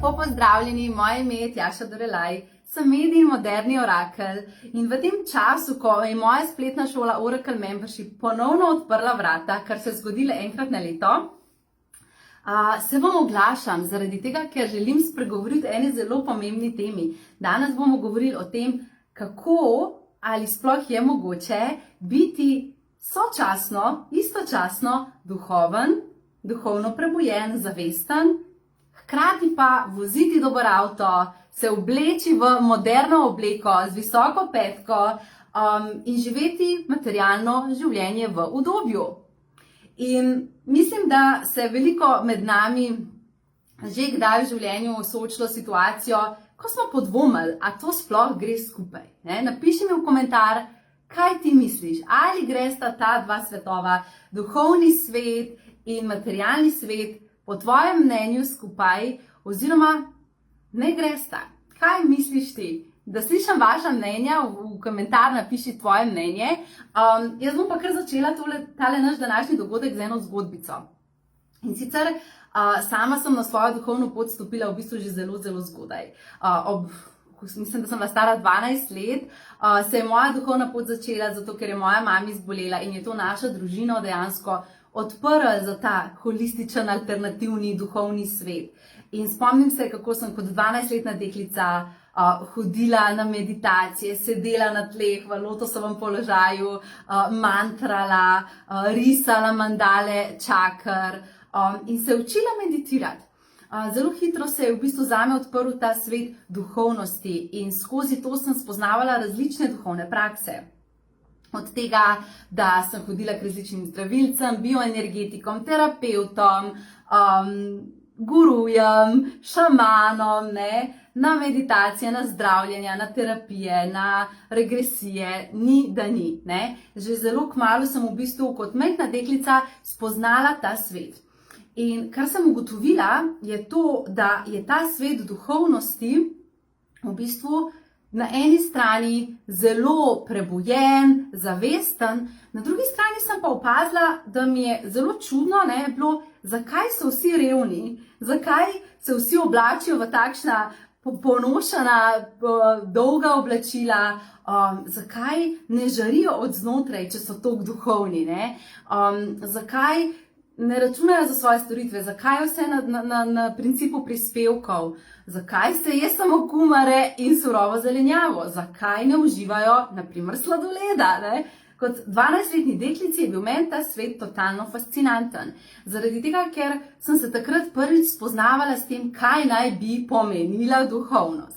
Lepo pozdravljeni, moje ime je Tjaša Dorelaj, sem medij in moderni orakelj in v tem času, ko je moja spletna šola Oracle Membership ponovno odprla vrata, kar se je zgodilo enkrat na leto, se vam oglašam zaradi tega, ker želim spregovoriti o eni zelo pomembni temi. Danes bomo govorili o tem, kako ali sploh je mogoče biti sočasno, istočasno duhoven, duhovno prebujen, zavesten, hkrati pa voziti dober avto, se obleči v moderno obleko z visoko petko in živeti materialno življenje v udobju. In mislim, da se veliko med nami že kdaj v življenju soočilo situacijo, ko smo podvomili, a to sploh gre skupaj. Napiši mi v komentar, kaj ti misliš, ali gresta ta dva svetova, duhovni svet in materialni svet, po tvojem mnenju skupaj, oziroma ne gresta. Kaj misliš ti? Da slišam vaša mnenja, v komentar napiši tvoje mnenje. Jaz bom pa kar začela tale naš današnji dogodek z eno zgodbico. In sicer sama sem na svojo duhovno pot stopila v bistvu že zelo, zelo zgodaj. Mislim, da sem bila stara 12 let, se je moja duhovna pot začela, zato ker je moja mama zbolela in je to našo družino dejansko odprl za ta holističen, alternativni, duhovni svet. In spomnim se, kako sem kot 12-letna deklica hodila na meditacije, sedela na tleh v lotosovem položaju, mantrala, risala mandale, čakr in se učila meditirati. Zelo hitro se je v bistvu zame odprl ta svet duhovnosti in skozi to sem spoznavala različne duhovne prakse. Od tega, da sem hodila k različnim zdravilcem, bioenergetikom, terapeutom, gurujem, šamanom, na meditacije, na zdravljenja, na terapije, na regresije, ni da ni. Že zelo kmalu sem v bistvu kot majhna deklica spoznala ta svet. In kar sem ugotovila, je to, da je ta svet duhovnosti v bistvu na eni strani zelo prebujen, zavesten, na drugi strani sem pa opazila, da mi je zelo čudno bilo, zakaj so vsi revni, zakaj se vsi oblačijo v takšna ponošena, dolga oblačila, zakaj ne žarijo od znotraj, če so toliko duhovni, zakaj ne računajo za svoje storitve, zakaj vse na principu prispevkov, zakaj se je samo kumare in surovo zelenjavo, zakaj ne uživajo, naprimer, sladoleda. Kot 12-letni deklici je bil meni ta svet totalno fascinanten. Zaradi tega, ker sem se takrat prvič spoznavala s tem, kaj naj bi pomenila duhovnost.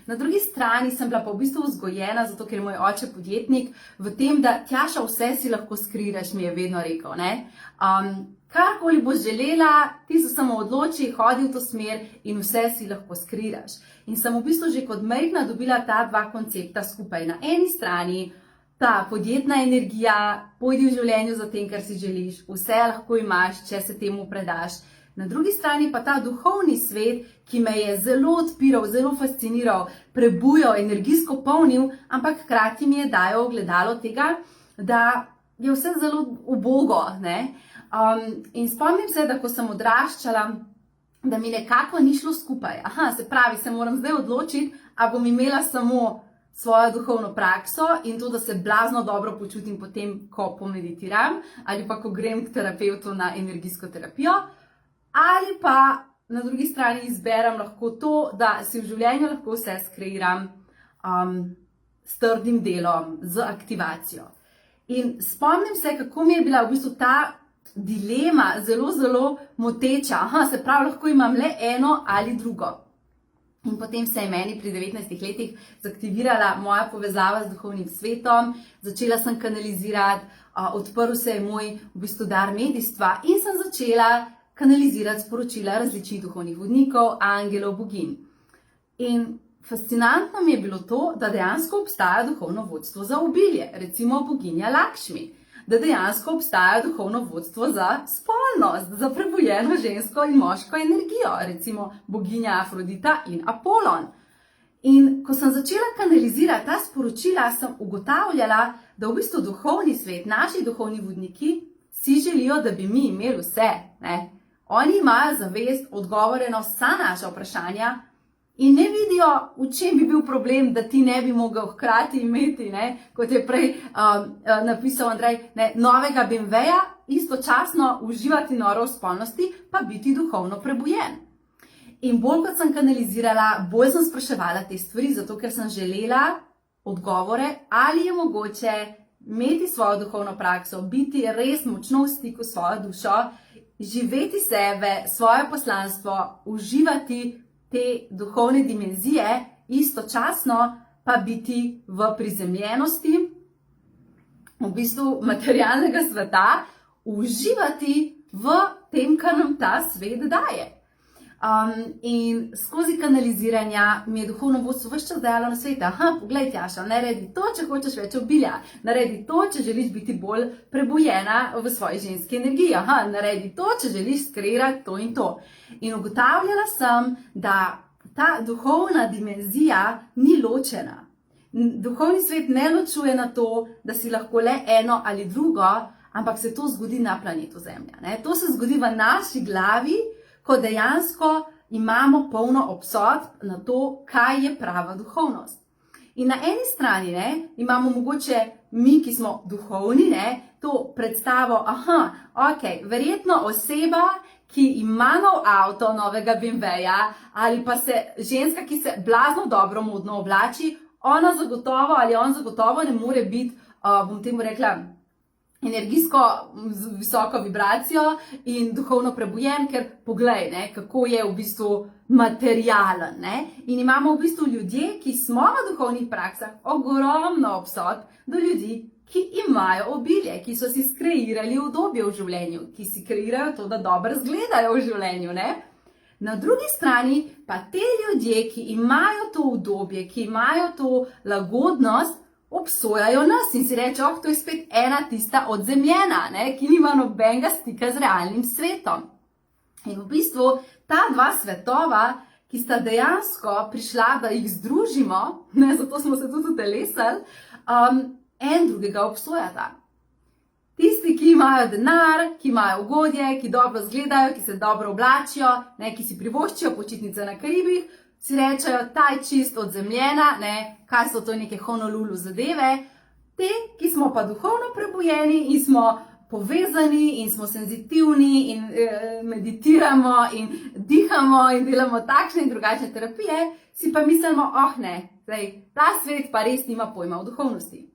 Na drugi strani sem bila pa v bistvu vzgojena, zato ker je moj oče podjetnik, v tem, da Tjaša, vse si lahko skriraš, mi je vedno rekel. Karkoli boš želela, ti se samo odloči, hodi v to smer in vse si lahko skriraš. In sem v bistvu že kot majhna dobila ta dva koncepta skupaj. Na eni strani ta podjetna energija, pojdi v življenju za tem, kar si želiš, vse lahko imaš, če se temu predaš. Na drugi strani pa ta duhovni svet, ki me je zelo odpiral, zelo fasciniral, prebujal, energijsko polnil, ampak hkrati mi je dajal ogledalo tega, da je vse zelo ubogo. In spomnim se, da ko sem odraščala, da mi nekako ni šlo skupaj. Se pravi, se moram zdaj odločiti, a bom imela samo svojo duhovno prakso in to, da se blazno dobro počutim potem, ko pomeditiram, ali pa ko grem k terapeutu na energijsko terapijo, ali pa na drugi strani izberem lahko to, da si v življenju lahko vse skreiram s trdim delom, z aktivacijo. In spomnim se, kako mi je bila v bistvu ta dilema zelo, zelo moteča. Se pravi, lahko imam le eno ali drugo. In potem se je meni pri 19 letih zaktivirala moja povezava z duhovnim svetom, začela sem kanalizirati, odprl se je moj v bistvu dar medijstva in sem začela kanalizirati sporočila različnih duhovnih vodnikov, angelov, boginj. In fascinantno mi je bilo to, da dejansko obstaja duhovno vodstvo za obilje, recimo boginja Lakšmi, da dejansko obstaja duhovno vodstvo za spolnost, za prebujeno žensko in moško energijo, recimo boginja Afrodita in Apolon. In ko sem začela kanalizirati ta sporočila, sem ugotavljala, da v bistvu duhovni svet, naši duhovni vodniki, si želijo, da bi mi imeli vse. Oni imajo zavest, odgovore na vsa naša vprašanja in ne vidijo, v čem bi bil problem, da ti ne bi mogel hkrati imeti, kot je prej napisal Andrej, novega BMW-ja, istočasno uživati noro v spolnosti, pa biti duhovno prebujen. In bolj kot sem kanalizirala, bolj sem spraševala te stvari, zato ker sem želela odgovore, ali je mogoče imeti svojo duhovno prakso, biti res močno v stiku s svojo dušo, živeti sebe, svoje poslanstvo, uživati te duhovne dimenzije, istočasno pa biti v prizemljenosti, v bistvu materialnega sveta, uživati v tem, kar nam ta svet daje. In skozi kanaliziranja mi je duhovno vodstvo ves čas dajalo na svet, poglej Tjaša, naredi to, če hočeš več obilja, naredi to, če želiš biti bolj prebujena v svoji ženski energiji, naredi to, če želiš skreirati to in to. In ugotavljala sem, da ta duhovna dimenzija ni ločena. Duhovni svet ne ločuje na to, da si lahko le eno ali drugo, ampak se to zgodi na planetu Zemlja. To se zgodi v naši glavi, ko dejansko imamo polno obsodb na to, kaj je prava duhovnost. In na eni strani imamo mogoče mi, ki smo duhovni, to predstavo, verjetno oseba, ki ima nov avto, novega BMW-ja, ali pa ženska, ki se blazno dobro modno oblači, ona zagotovo ali on zagotovo ne more biti, bom temu rekla, energijsko z visoko vibracijo in duhovno prebujen, ker poglej, kako je v bistvu materialen. In imamo v bistvu ljudje, ki smo v duhovnih praksah, ogromno obsodb do ljudi, ki imajo obilje, ki so si skreirali udobje v življenju, ki si kreirajo to, da dobro izgledajo v življenju. Na drugi strani pa te ljudje, ki imajo to udobje, ki imajo to lagodnost, obsojajo nas in si reče, to je spet ena tista odzemljena, ki nima nobenega stika z realnim svetom. In v bistvu ta dva svetova, ki sta dejansko prišla, da jih združimo, zato smo se tudi utelesili, en drugega obsojata. Tisti, ki imajo denar, ki imajo ugodje, ki dobro izgledajo, ki se dobro oblačijo, ki si privoščijo počitnice na Karibih, si rečejo, ta je čist odzemljena, kaj so to neke Honolulu zadeve. Te, ki smo pa duhovno prebujeni in smo povezani in smo senzitivni in meditiramo in dihamo in delamo takšne in drugačne terapije, si pa mislimo, ta svet pa res nima pojma o duhovnosti.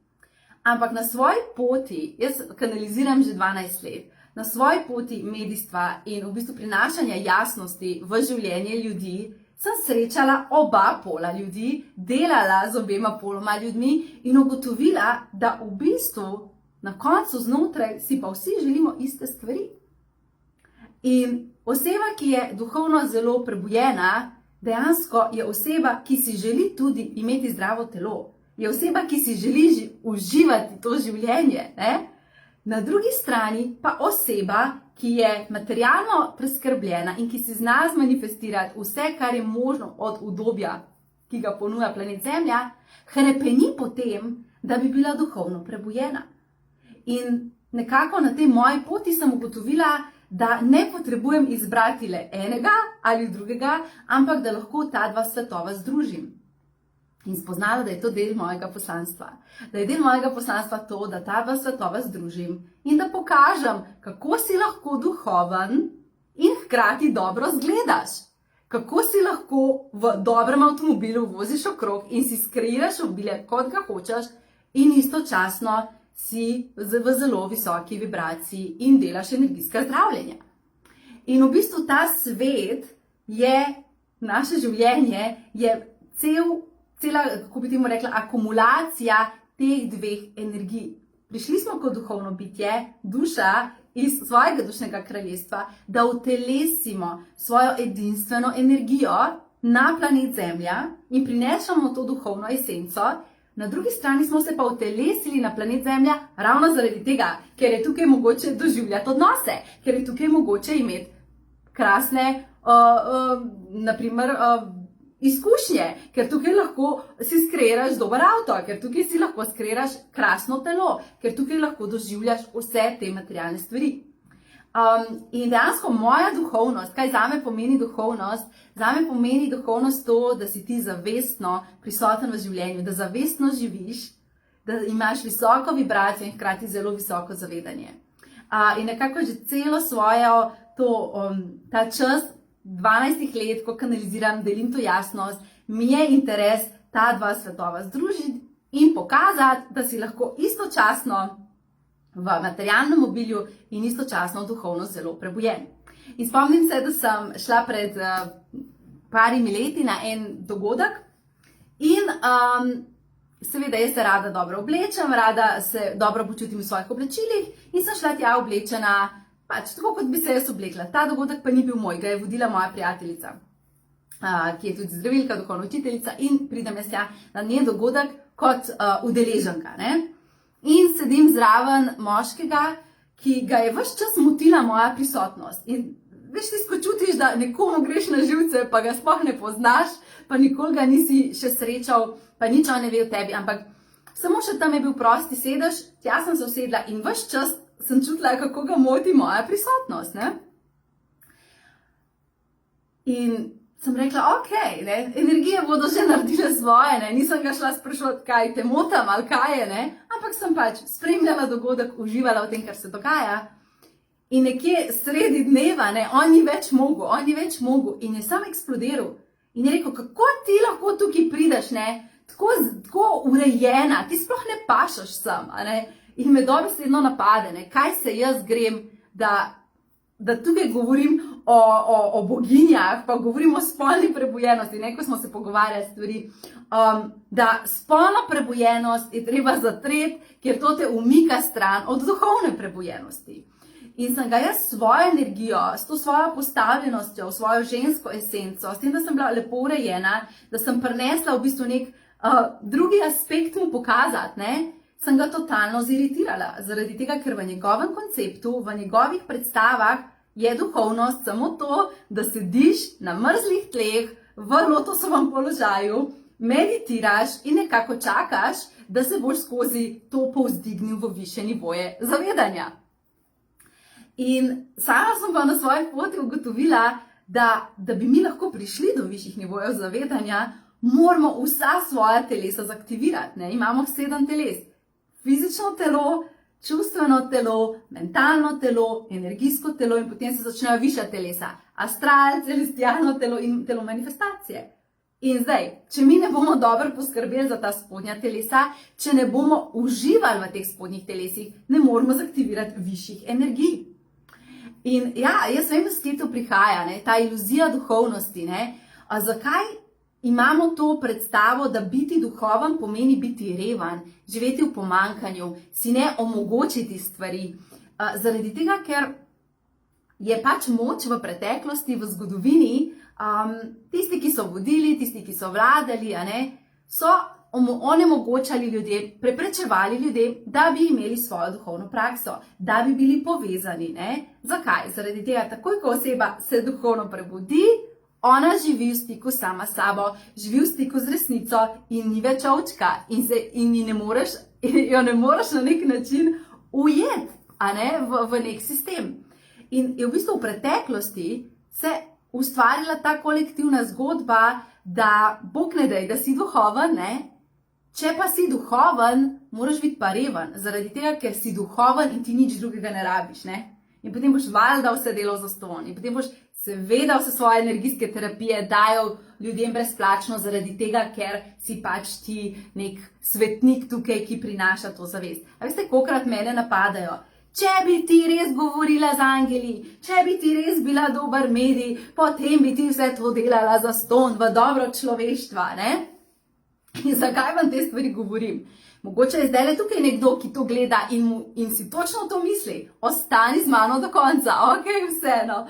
Ampak na svoji poti, jaz kanaliziram že 12 let, na svoji poti medijstva in v bistvu prinašanja jasnosti v življenje ljudi, sem srečala oba pola ljudi, delala z obema poloma ljudmi in ugotovila, da v bistvu na koncu znotraj si pa vsi želimo iste stvari. In oseba, ki je duhovno zelo prebujena, dejansko je oseba, ki si želi tudi imeti zdravo telo. Je oseba, ki si želi uživati to življenje. Na drugi strani pa oseba, ki je materialno preskrbljena in ki si zna zmanifestirati vse, kar je možno od udobja, ki ga ponuja planet Zemlja, hrepeni po tem, da bi bila duhovno prebujena. In nekako na tej moji poti sem ugotovila, da ne potrebujem izbrati le enega ali drugega, ampak da lahko ta dva svetova združim. In spoznala, da je to del mojega poslanstva. Da je del mojega poslanstva to, da ta dva svetova združim in da pokažem, kako si lahko duhoven in hkrati dobro izgledaš. Kako si lahko v dobrem avtomobilu voziš okrog in si skreiraš obilje, kot ga hočeš, in istočasno si v zelo visoki vibraciji in delaš energijska zdravljenja. In v bistvu ta svet je, naše življenje je cela, kako bi temu rekla, akumulacija teh dveh energij. Prišli smo kot duhovno bitje, duša iz svojega dušnega kraljestva, da utelesimo svojo edinstveno energijo na planet Zemlja in prinesemo to duhovno esenco. Na drugi strani smo se pa utelesili na planet Zemlja ravno zaradi tega, ker je tukaj mogoče doživljati odnose, ker je tukaj mogoče imeti krasne, naprimer, izkušnje, ker tukaj lahko si skreiraš dober avto, ker tukaj si lahko skreiraš krasno telo, ker tukaj lahko doživljaš vse te materialne stvari. In dejansko moja duhovnost, kaj zame pomeni duhovnost? Zame pomeni duhovnost to, da si ti zavestno prisoten v življenju, da zavestno živiš, da imaš visoko vibracijo in hkrati zelo visoko zavedanje. In nekako že celo svojo ta čas 12 let, ko kanaliziram, delim to jasnost, mi je interes ta dva svetova združiti in pokazati, da si lahko istočasno v materialnem obilju in istočasno duhovno zelo prebujen. In spomnim se, da sem šla pred parimi leti na en dogodek in seveda jaz se rada dobro oblečem, rada se dobro počutim v svojih oblačilih in sem šla tja oblečena, pač tako kot bi se jaz oblekla. Ta dogodek pa ni bil moj, ga je vodila moja prijateljica, ki je tudi zdravilka, duhovna učiteljica in pridem jaz tja na njen dogodek kot udeleženka, ne? In sedim zraven moškega, ki ga je ves čas motila moja prisotnost. In veš, ti ko čutiš, da nekomu greš na živce, pa ga sploh ne poznaš, pa nikoli ga nisi še srečal, pa nič on ne ve o tebi, ampak samo še tam je bil prosti sedež, tja sem se usedla in ves čas sem čutila, kako ga moti moja prisotnost, ne? In sem rekla, okej, ne, energije bodo že naredile svoje, ne, nisem ga šla sprašovati, kaj te motam ali kaj je, ne, ampak sem pač spremljala dogodek, uživala v tem, kar se dogaja. In nekje sredi dneva, ne, on ni več mogel in je sam eksplodiral. In je rekel, kako ti lahko tukaj prideš, ne, tako urejena, ti sploh ne pašaš sem, a ne, in me dobesedno napade, ne, kaj se jaz grem, da tukaj govorim o boginjah, pa govorim o spolni prebujenosti, ne, ko smo se pogovarjali stvari, da spolno prebujenost je treba zatreti, ker to te umika stran od duhovne prebujenosti. In sem ga jaz svojo energijo, s to svojo postavljenostjo, svojo žensko esenco, s tem, da sem bila lepo urejena, da sem prinesla v bistvu nek drugi aspekt mu pokazati, ne, sem ga totalno ziritirala, zaradi tega, ker v njegovem konceptu, v njegovih predstavah je duhovnost samo to, da sediš na mrzlih tleh v lotosovem položaju, meditiraš in nekako čakaš, da se boš skozi to povzdignil v višje nivoje zavedanja. In sama sem pa na svoji poti ugotovila, da bi mi lahko prišli do višjih nivojev zavedanja, moramo vsa svoja telesa zaktivirati, ne? Imamo 7 teles. Fizično telo, čustveno telo, mentalno telo, energijsko telo in potem se začnejo višja telesa. Astral, celestialno telo in telo manifestacije. In zdaj, če mi ne bomo dobro poskrbeli za ta spodnja telesa, če ne bomo uživali v teh spodnjih telesih, ne moremo zaktivirati višjih energij. In ja, jaz vem, s kje to prihaja, ne? Ta iluzija duhovnosti, ne? Zakaj imamo to predstavo, da biti duhoven pomeni biti revan, živeti v pomanjkanju, si ne omogočiti stvari. Zaradi tega, ker je pač moč v preteklosti, v zgodovini, tisti, ki so vodili, tisti, ki so vladali, so onemogočali ljudem, preprečevali ljudem, da bi imeli svojo duhovno prakso, da bi bili povezani. Ne? Zakaj? Zaradi tega, takoj ko oseba se duhovno prebudi, ona živi v stiku sama s sabo, živi v stiku z resnico in ni več ovčka in jo ne moreš na nek način ujeti, v nek sistem. In je v bistvu v preteklosti se ustvarila ta kolektivna zgodba, da Bog ne daj, da si duhoven, ne? Če pa si duhoven, moraš biti pa reven, zaradi tega, ker si duhoven in ti nič drugega ne rabiš, ne? In potem boš valjda vse delal zastonj in potem boš seveda vse svoje energijske terapije dajo ljudem brezplačno zaradi tega, ker si pač ti nek svetnik tukaj, ki prinaša to zavest. A veste, kolikrat mene napadajo? Če bi ti res govorila z angeli, če bi ti res bila dober medij, potem bi ti vse to delala zastonj v dobro človeštva, ne? In zakaj vam te stvari govorim? Mogoče je zdaj le tukaj nekdo, ki to gleda in si točno to misli. Ostani z mano do konca, okej, vseeno.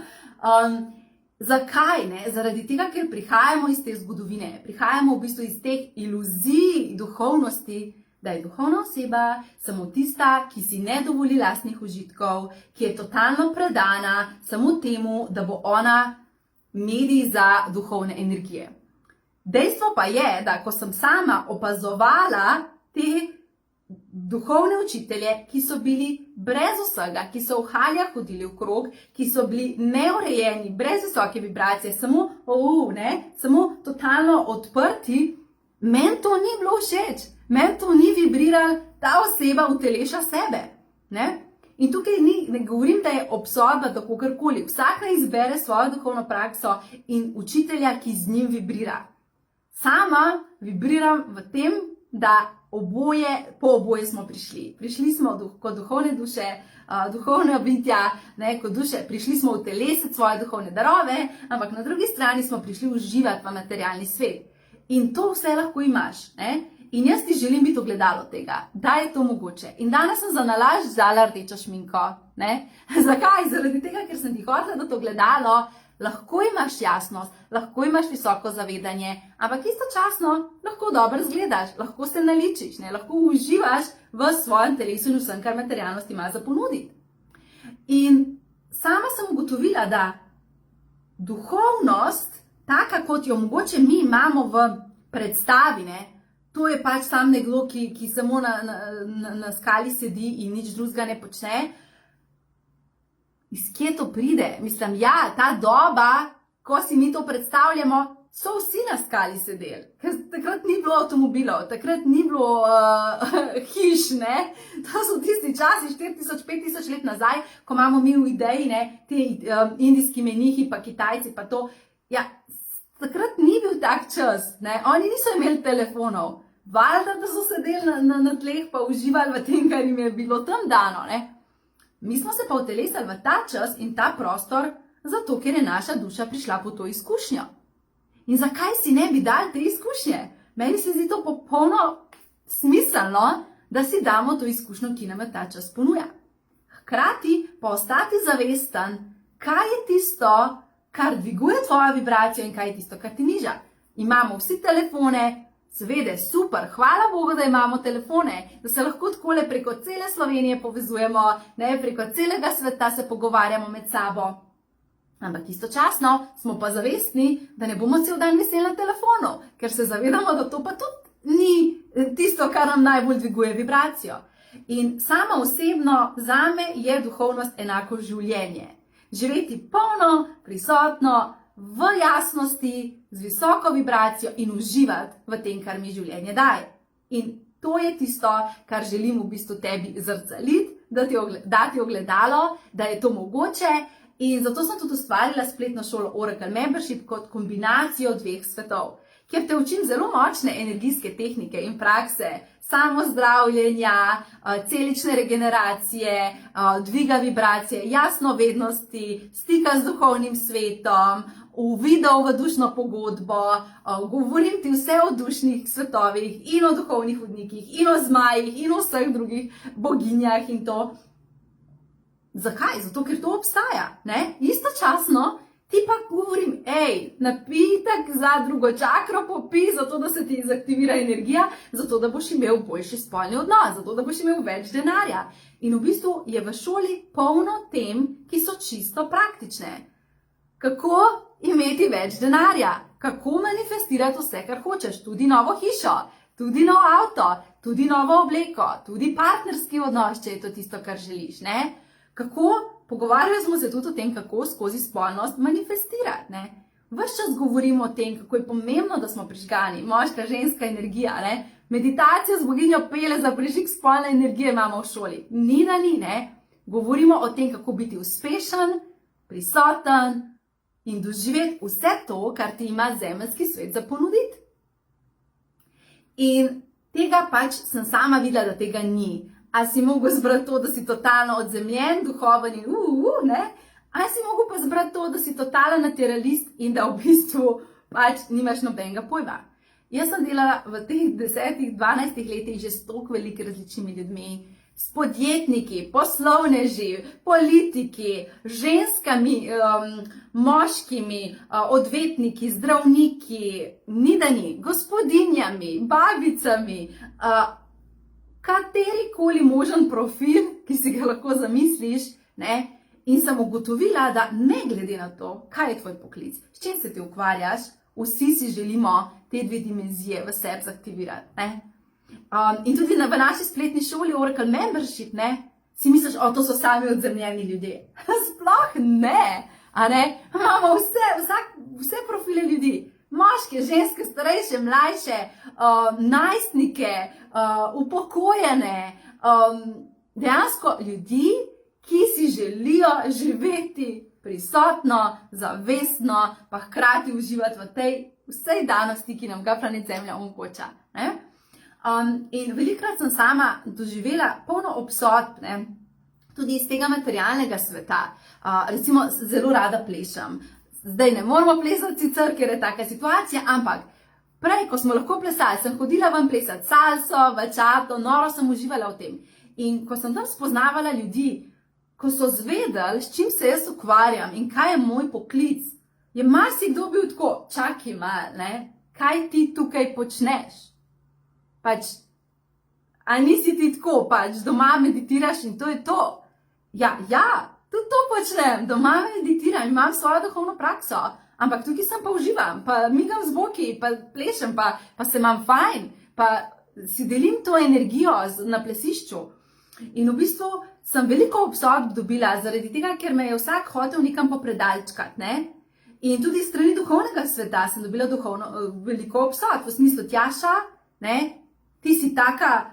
Zakaj? Ne? Zaradi tega, ker prihajamo iz te zgodovine, prihajamo v bistvu iz teh iluzij duhovnosti, da je duhovna oseba samo tista, ki si ne dovoli lastnih užitkov, ki je totalno predana samo temu, da bo ona medij za duhovne energije. Dejstvo pa je, da ko sem sama opazovala te duhovne učitelje, ki so bili brez vsega, ki so v haljah hodili okrog, ki so bili neurejeni, brez visoke vibracije, samo totalno odprti, meni to ni bilo všeč, meni to ni vibriralo, ta oseba uteleša sebe. Ne? In tukaj ne govorim, da je obsodba do kogarkoli, vsak naj izbere svojo duhovno prakso in učitelja, ki z njim vibrira. Sama vibriram v tem, da po oboje smo prišli. Prišli smo kot duhovne duše, duhovne bitja, kot duše, prišli smo v telesec svoje duhovne darove, ampak na drugi strani smo prišli uživati v materialni svet. In to vse lahko imaš. In jaz ti želim biti ogledalo tega, da je to mogoče. In danes sem za nalašč vzela rdečo šminko. Zakaj? Zaradi tega, ker sem ti hotela dati ogledalo, lahko imaš jasnost, lahko imaš visoko zavedanje, ampak istočasno lahko dobro izgledaš, lahko se naličiš, lahko uživaš v svojem telesu in vsem, kar materialnost ima za ponuditi. In sama sem ugotovila, da duhovnost, taka kot jo mogoče mi imamo v predstavi, to je pač sam nekdo, ki samo na skali sedi in nič drugega ne počne. Iz kje to pride? Mislim, ta doba, ko si mi to predstavljamo, so vsi na skali sedeli. Ker takrat ni bilo avtomobilov, takrat ni bilo hiš, To so tisti časi 4000-5000 let nazaj, ko imamo mi v ideji, ti indijski menihi pa Kitajci pa to. Ja, takrat ni bil tak čas, Oni niso imeli telefonov. Valjda, da so sedeli na tleh pa uživali v tem, kar jim je bilo tam dano, Mi smo se pa utelesali v ta čas in ta prostor, zato ker je naša duša prišla po to izkušnjo. In zakaj si ne bi dali te izkušnje? Meni se zdi to popolno smiselno, da si damo to izkušnjo, ki nam ta čas ponuja. Hkrati pa ostati zavesten, kaj je tisto, kar dviguje tvojo vibracijo in kaj je tisto, kar ti niža. Imamo vsi telefone, seveda, super, hvala Bogu, da imamo telefone, da se lahko takole preko cele Slovenije povezujemo, preko celega sveta se pogovarjamo med sabo. Ampak istočasno smo pa zavestni, da ne bomo cel dan veseli na telefonu, ker se zavedamo, da to pa tudi ni tisto, kar nam najbolj dviguje vibracijo. In sama osebno, zame je duhovnost enako življenje. Živeti polno, prisotno, v jasnosti, z visoko vibracijo in uživati v tem, kar mi življenje daje. In to je tisto, kar želim v bistvu tebi zrcaliti, dati ogledalo, da je to mogoče. In zato sem tudi ustvarila spletno šolo Oracle Membership kot kombinacijo dveh svetov, kjer te učim zelo močne energijske tehnike in prakse, samozdravljenja, celične regeneracije, dviga vibracije, jasnovednosti, stika z duhovnim svetom, uvidov v dušno pogodbo, govorim ti vse o dušnih svetovih in o duhovnih vodnikih in o zmajih in o vseh drugih boginjah in to. Zakaj? Zato, ker to obstaja, Istočasno ti pa govorim, napitek za drugo čakro popij, zato da se ti zaktivira energija, zato da boš imel boljši spolni odnos, zato da boš imel več denarja. In v bistvu je v šoli polno tem, ki so čisto praktične. Kako imeti več denarja? Kako manifestirati vse, kar hočeš? Tudi novo hišo, tudi nov avto, tudi novo obleko, tudi partnerski odnos, če je to tisto, kar želiš, Kako? Pogovarjali smo se tudi o tem, kako skozi spolnost manifestirati, Ves čas govorimo o tem, kako je pomembno, da smo prižgani, moška, ženska energija, Meditacijo z boginjo Pele za prižig spolne energije imamo v šoli. Ni da ni, Govorimo o tem, kako biti uspešen, prisoten in doživeti vse to, kar ti ima zemeljski svet za ponuditi. In tega pač sem sama videla, da tega ni. A si mogel zbrati to, da si totalno odzemljen, duhoven in A si mogel pa zbrati to, da si totalen materialist in da v bistvu pač nimaš nobenega pojma. Jaz sem delala v teh 10-12 letih že s toliko veliko različnimi ljudmi, s podjetniki, poslovneži, politiki, ženskami, moškimi, odvetniki, zdravniki, ni da ni, gospodinjami, babicami, katerikoli možen profil, ki si ga lahko zamisliš, in sem ugotovila, da ne glede na to, kaj je tvoj poklic, s čim se ti ukvarjaš, vsi si želimo te dve dimenzije v sebi zaktivirati, In tudi v naši spletni šoli Oracle Membership, ne, si misliš, to so sami odzemljeni ljudje. Sploh ne, a ne? Imamo vse profile ljudi. Moške, ženske, starejše, mlajše, najstnike, upokojene, dejansko ljudi, ki si želijo živeti prisotno, zavestno, pa hkrati uživati v tej vsej danosti, ki nam ga planet Zemlja omogoča. In velikokrat sem sama doživela polno obsodb, tudi iz tega materialnega sveta. Recimo, zelo rada plešem. Zdaj ne moramo plesati sicer, ker je taka situacija, ampak prej, ko smo lahko plesali, sem hodila ven plesati salso, bachato, noro sem uživala v tem. In ko sem tam spoznavala ljudi, ko so zvedeli, s čim se jaz ukvarjam in kaj je moj poklic, je marsikdo bil tako, čakaj malo, kaj ti tukaj počneš? A nisi ti tako, doma meditiraš in to je to. Ja, tudi to počnem, doma meditiram, imam svojo duhovno prakso, ampak tukaj sem pa uživam, pa migam z boki, pa plešem, pa se imam fajn, pa si delim to energijo na plesišču. In v bistvu sem veliko obsodb dobila, zaradi tega, ker me je vsak hotel nekam popredalčkat, In tudi strani duhovnega sveta sem dobila veliko obsodb, v smislu, Tjaša, ti si taka,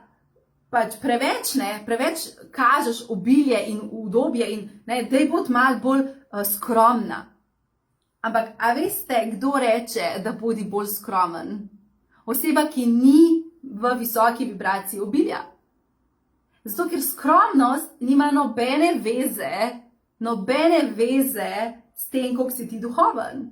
preveč kažeš obilje in udobje in daj bod malo bolj skromna. Ampak, a veste, kdo reče, da bodi bolj skromen? Oseba, ki ni v visoki vibraciji obilja. Zato, ker skromnost nima nobene veze s tem, koliko si ti duhoven.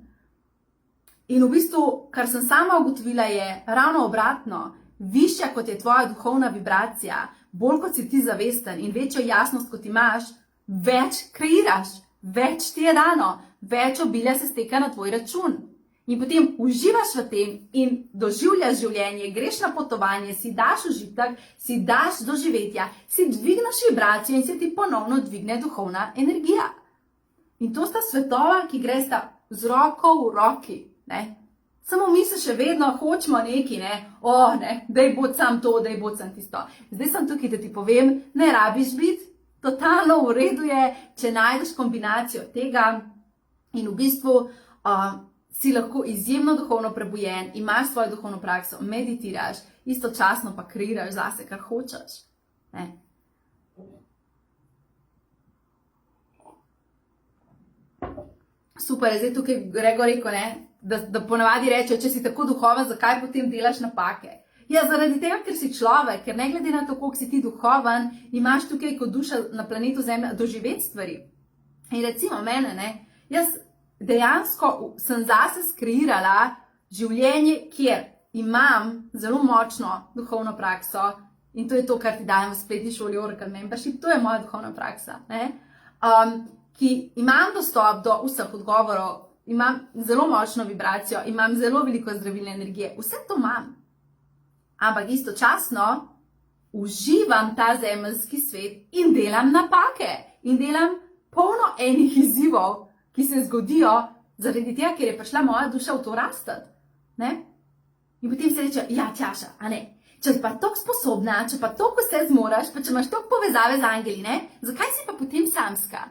In v bistvu, kar sem sama ugotovila, je ravno obratno. Višja kot je tvoja duhovna vibracija, bolj kot si ti zavesten in večjo jasnost kot imaš, več kreiraš, več ti je dano, več obilja se steka na tvoj račun. In potem uživaš v tem in doživljaš življenje, greš na potovanje, si daš užitek, si daš doživetja, si dvigneš vibracijo in se ti ponovno dvigne duhovna energija. In to sta svetova, ki gresta z roko v roki, Samo mi se še vedno hočemo neki, daj bod sam to, daj bod sam tisto. Zdaj sem tukaj, da ti povem, ne rabiš biti, totalno v redu je, če najdeš kombinacijo tega in v bistvu si lahko izjemno duhovno prebujen, imaš svojo duhovno prakso, meditiraš, istočasno pa kreiraš zase, kar hočeš. Super, zdaj tukaj Gregor rekel, da ponavadi rečejo, če si tako duhoven, zakaj potem delaš napake? Ja, zaradi tega, ker si človek, ker ne glede na to, koliko si ti duhoven, imaš tukaj kot duša na planetu Zemlja doživeti stvari. In recimo mene, jaz dejansko sem zase skreirala življenje, kjer imam zelo močno duhovno prakso in to je to, kar ti dajem v spletni šoli Oracle Membership, to je moja duhovna praksa, ki imam dostop do vseh odgovorov, imam zelo močno vibracijo, imam zelo veliko zdravilne energije, vse to imam. Ampak istočasno uživam ta zemeljski svet in delam napake in delam polno enih izzivov, ki se zgodijo zaradi tega, ker je prišla moja duša v to rastati. In potem se reče, ja, Tjaša, če si pa toliko sposobna, če pa toliko vse zmoraš, pa če imaš toliko povezave z angeli, zakaj si pa potem samska?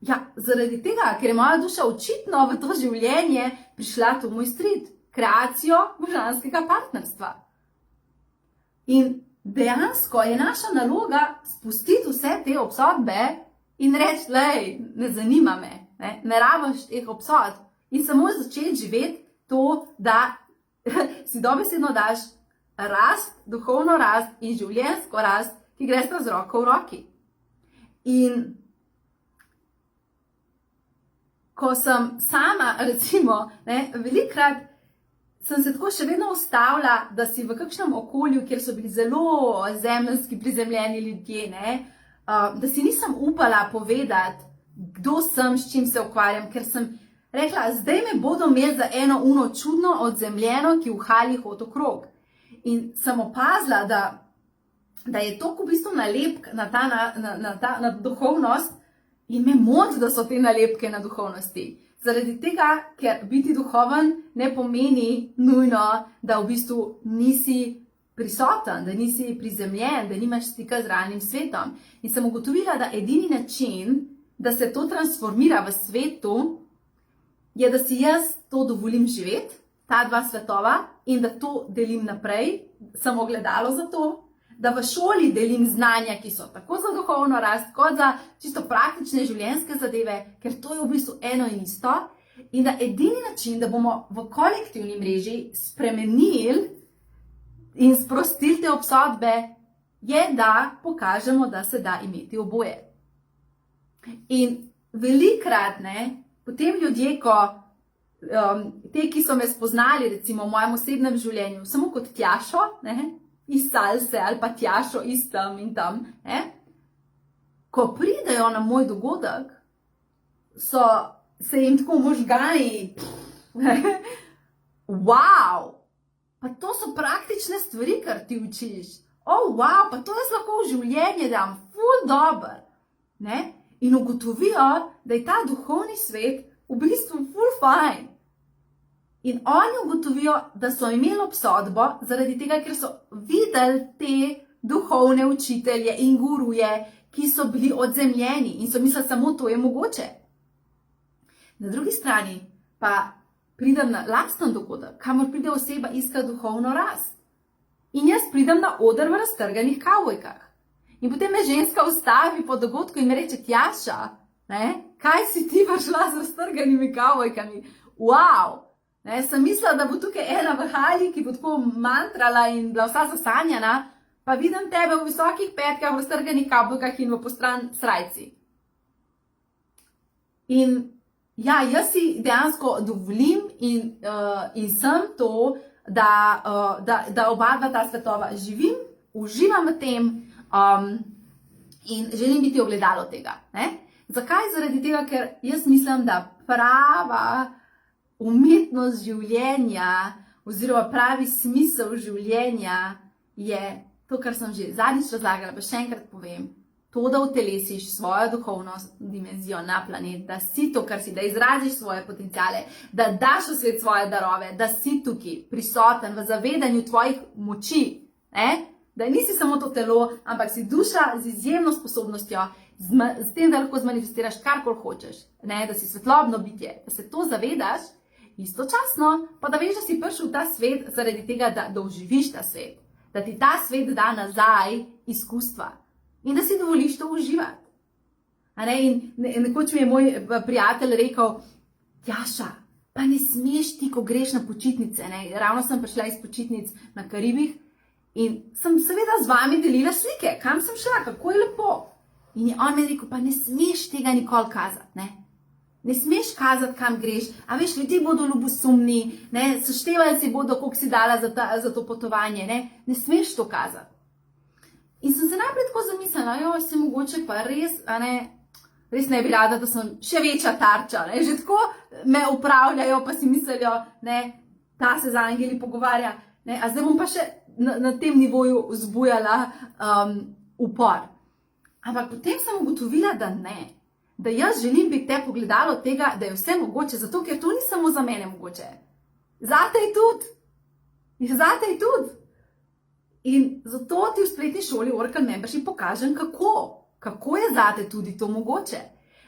Ja, zaradi tega, ker je moja duša očitno v to življenje prišla to moj strid, kreacijo božanskega partnerstva. In dejansko je naša naloga spustiti vse te obsodbe in reči, ne zanima me, ne rabiš teh obsodb in samo začeti živeti to, da si dobesedno daš rast, duhovno rast in življenjsko rast, ki gresta z roko v roki. In ko sem sama, recimo, velikokrat sem se tako še vedno ustavila, da si v kakšnem okolju, kjer so bili zelo zemeljski prizemljeni ljudje, da si nisem upala povedati, kdo sem, s čim se ukvarjam, ker sem rekla, zdaj me bodo imeli za eno čudno odzemljeno, ki v halji hodi okrog. In sem opazila, da je to v bistvu nalepk na duhovnost, in me moti, da so te nalepke na duhovnosti. Zaradi tega, ker biti duhoven ne pomeni nujno, da v bistvu nisi prisoten, da nisi prizemljen, da nimaš stika z realnim svetom. In sem ugotovila, da edini način, da se to transformira v svetu, je, da si jaz to dovolim živeti, ta dva svetova, in da to delim naprej, sem ogledalo za to, da v šoli delim znanja, ki so tako za duhovno rast, kot za čisto praktične življenjske zadeve, ker to je v bistvu eno in isto, in da edini način, da bomo v kolektivni mreži spremenili in sprostili te obsodbe, je, da pokažemo, da se da imeti oboje. In velikrat, potem ljudje, te, ki so me spoznali, recimo v mojem osebnem življenju, samo kot Tjašo, iz salse ali pa Tjašo iz tam in tam, ko pridejo na moj dogodek, se jim tako možgani, wow, pa to so praktične stvari, kar ti učiš, wow, pa to jaz lahko v življenje dam, ful dober, in ugotovijo, da je ta duhovni svet v bistvu ful fajn. In oni ugotovijo, da so imeli obsodbo zaradi tega, ker so videli te duhovne učitelje in guruje, ki so bili odzemljeni in so mislili, samo to je mogoče. Na drugi strani pa pridem na lasten dogodek, kamor pride oseba iskati duhovno rast. In jaz pridem na oder v raztrganih kavbojkah. In potem me ženska ustavi po dogodku in me reče, Tjaša, kaj si ti prišla z raztrganimi kavbojkami? Wow! Sem mislila, da bo tukaj ena v halji, ki bo tako mantrala in bila vsa zasanjana, pa vidim tebe v visokih petkah, v raztrganih kavbojkah in v postran srajci. In ja, jaz si dejansko dovolim in sem to, da oba dva ta svetova živim, uživam v tem in želim biti ogledalo tega. Zakaj? Zaradi tega, ker jaz mislim, da prava umetnost življenja oziroma pravi smisel življenja je to, kar sem že zadnjič razlagala, pa še enkrat povem, to, da utelesiš svojo duhovno dimenzijo na planet, da si to, kar si, da izraziš svoje potenciale, da daš v svet svoje darove, da si tukaj prisoten v zavedanju tvojih moči, da nisi samo to telo, ampak si duša z izjemno sposobnostjo, s tem, da lahko zmanifestiraš karkoli hočeš, da si svetlobno bitje, da se to zavedaš, istočasno pa da veš, da si prišel v ta svet zaradi tega, da doživiš ta svet, da ti ta svet da nazaj izkustva in da si dovoliš to uživati. In nekoč mi je moj prijatelj rekel, Tjaša, pa ne smeš ti, ko greš na počitnice, ravno sem prišla iz počitnic na Karibih in sem seveda z vami delila slike, kam sem šla, kako je lepo. In je on mi rekel, pa ne smeš tega nikoli kazati, Ne smeš kazati, kam greš, a veš, ljudje bodo ljubosumni, seštevali si bodo, koliko si dala za to potovanje, ne smeš to kazati. In sem se najprej tako zamislila, se mogoče pa res ne bi rada, da sem še večja tarča, že tako me upravljajo, pa si mislijo, ta se z angeli pogovarja, a zdaj bom pa še na tem nivoju vzbujala upor. Ampak potem sem ugotovila, da ne. Da jaz želim biti te pogledalo tega, da je vse mogoče, zato ker to ni samo za mene mogoče. Zate je tudi. Zate je tudi. In zato ti v spletni šoli Oracle Membership pokažem, kako je zate tudi to mogoče.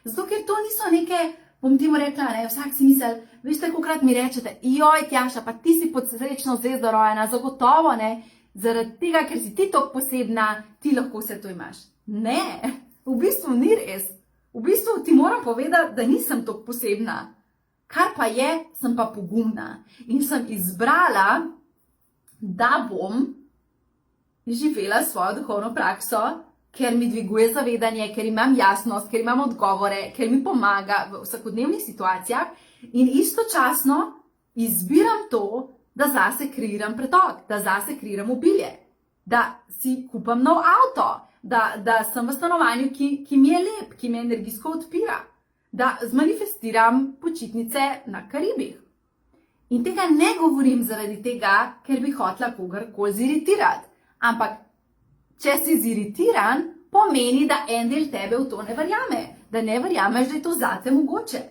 Zato ker to niso neke, bom ti mu rekla, vsak si misel, veš, takokrat mi rečete, joj Tjaša, pa ti si pod srečno zvezdo rojena, zagotovo zaradi tega, ker si ti toliko posebna, ti lahko vse to imaš. Ne, v bistvu ni res. V bistvu ti moram povedati, da nisem toliko posebna. Kar pa je, sem pa pogumna. In sem izbrala, da bom živela svojo duhovno prakso, ker mi dviguje zavedanje, ker imam jasnost, ker imam odgovore, ker mi pomaga v vsakodnevnih situacijah in istočasno izbiram to, da zase kreiram pretok, da zase kreiram obilje, da si kupam nov avto, da sem v stanovanju, ki mi je lep, ki me energijsko odpira, da zmanifestiram počitnice na Karibih. In tega ne govorim zaradi tega, ker bi hotela kogarkoli ziritirati. Ampak, če si ziritiran, pomeni, da en del tebe v to ne verjame, da ne verjameš, da je to zate mogoče.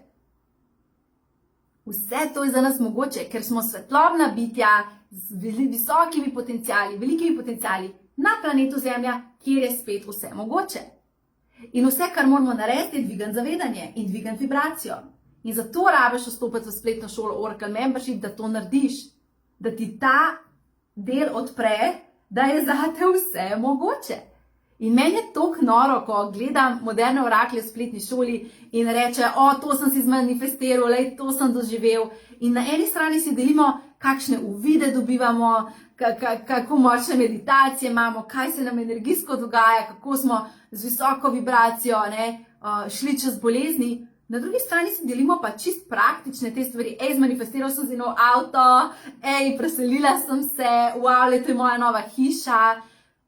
Vse to je za nas mogoče, ker smo svetlobna bitja z visokimi potencijali, velikimi potencijali na planetu Zemlja, kjer je spet vse mogoče. In vse, kar moramo narediti, je dvigati zavedanje in dvigati vibracijo. In zato rabiš vstopiti v spletno šolo Oracle Membership, da to narediš, da ti ta del odpre, da je zate vse mogoče. In meni je toliko noro, ko gledam moderne oraklje v spletni šoli in reče, to sem si zmanifestiral, to sem doživel. In na eni strani si delimo, kakšne uvide dobivamo, kako močne meditacije imamo, kaj se nam energijsko dogaja, kako smo z visoko vibracijo šli čez bolezni. Na drugi strani si delimo pa čist praktične te stvari. Zmanifestiral sem si nov avto, preselila sem se, wow, to je moja nova hiša.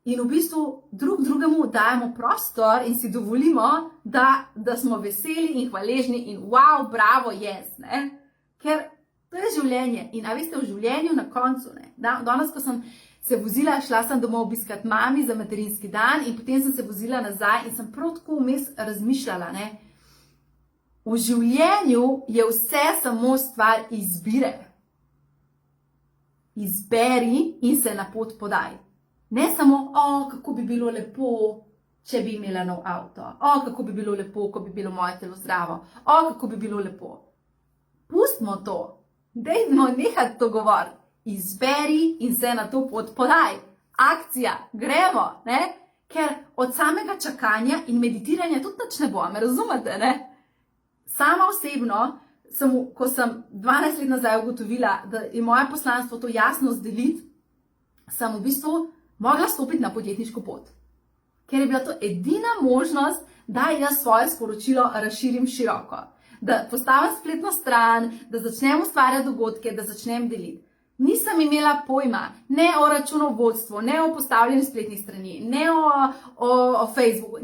In v bistvu drug drugemu dajemo prostor in si dovolimo, da smo veseli in hvaležni in wow, bravo, yes. Ker to je življenje. In a veste, v življenju na koncu, danes, ko sem se vozila, šla sem domov obiskat mami za materinski dan in potem sem se vozila nazaj in sem prav tako vmes razmišljala, v življenju je vse samo stvar izbire. Izberi in se na pot podaj. Ne samo, kako bi bilo lepo, če bi imela nov avto. Kako bi bilo lepo, ko bi bilo moje telo zdravo. Kako bi bilo lepo. Pustimo to. Dajmo nehati to govoriti. Izberi in se na to pot podaj. Akcija, gremo, Ker od samega čakanja in meditiranja tudi nič ne bo, me razumete, Sama osebno, ko sem 12 let nazaj ugotovila, da je moje poslanstvo to jasno deliti, sem v bistvu mogla stopiti na podjetniško pot. Ker je bila to edina možnost, da jaz svoje sporočilo razširim široko. Da postavim spletno stran, da začnem ustvarjati dogodke, da začnem deliti. Nisem imela pojma, ne o računovodstvu, ne o postavljanju spletnih strani, ne o Facebooku.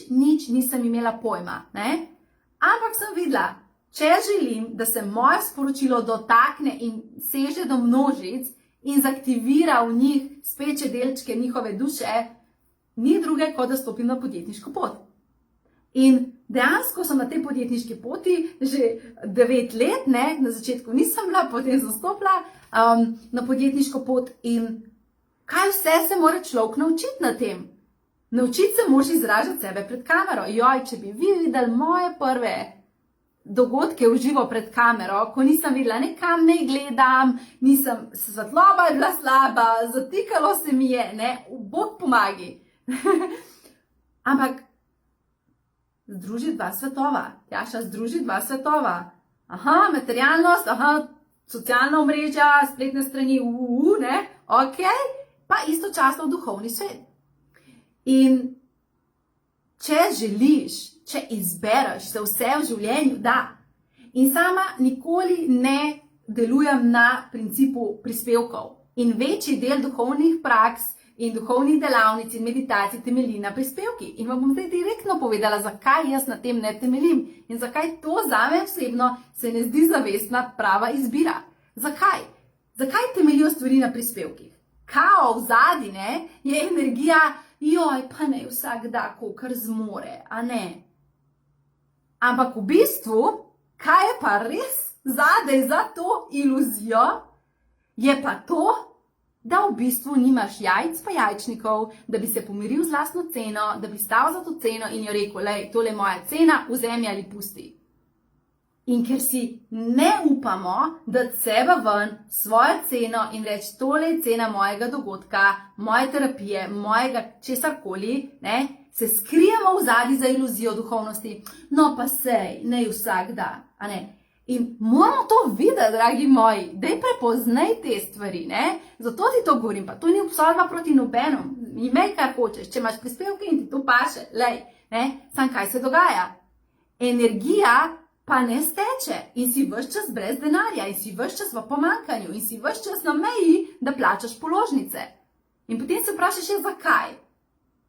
Nič nisem imela pojma. Ampak sem videla, če želim, da se moje sporočilo dotakne in seže do množic, in zaktivira v njih speče delčke njihove duše, ni druge, kot da stopim na podjetniško pot. In dejansko sem na tej podjetniški poti že 9 let, na začetku nisem bila, potem sem stopila na podjetniško pot in kaj vse se mora človek naučiti na tem? Naučiti se moraš izražati sebe pred kamero. Če bi vi videli moje prve dogodke v živo pred kamero, ko nisem videla nekam ne gledam, svetloba je bila slaba, zatikalo se mi je, Bog pomagi. Ampak združi dva svetova, Tjaša, združi dva svetova. Materialnost, socialna omrežja, spletne strani, pa istočasno duhovni svet. In če želiš, če izbereš, se vse v življenju da. In sama nikoli ne delujem na principu prispevkov. In večji del duhovnih praks in duhovnih delavnic in meditacij temelji na prispevki. In vam bom zdaj direktno povedala, zakaj jaz na tem ne temeljim. In zakaj to zame osebno se ne zdi zavestna prava izbira. Zakaj? Zakaj temeljijo stvari na prispevkih? Kao v zadnje je energija, pa ne vsak da, kolikor zmore, Ampak v bistvu, kaj je pa res zadaj za to iluzijo, je pa to, da v bistvu nimaš jajc pa jajčnikov, da bi se pomiril z lastno ceno, da bi stal za to ceno in jo rekel, tole je moja cena, vzemi ali pusti. In ker si ne upamo dati sebe ven, svojo ceno in reči, tole je cena mojega dogodka, moje terapije, mojega česarkoli, se skrijemo v zadnji za iluzijo duhovnosti, pa sej, ne vsak da, In moramo to videti, dragi moji, daj prepoznaj te stvari, Zato ti to govorim, pa to ni obsodba proti nobenom, imej kar hočeš, če imaš prispevke in ti to paše, sam kaj se dogaja. Energija pa ne steče in si ves čas brez denarja in si ves čas v pomanjkanju in si ves čas na meji, da plačaš položnice. In potem se vprašaš, zakaj?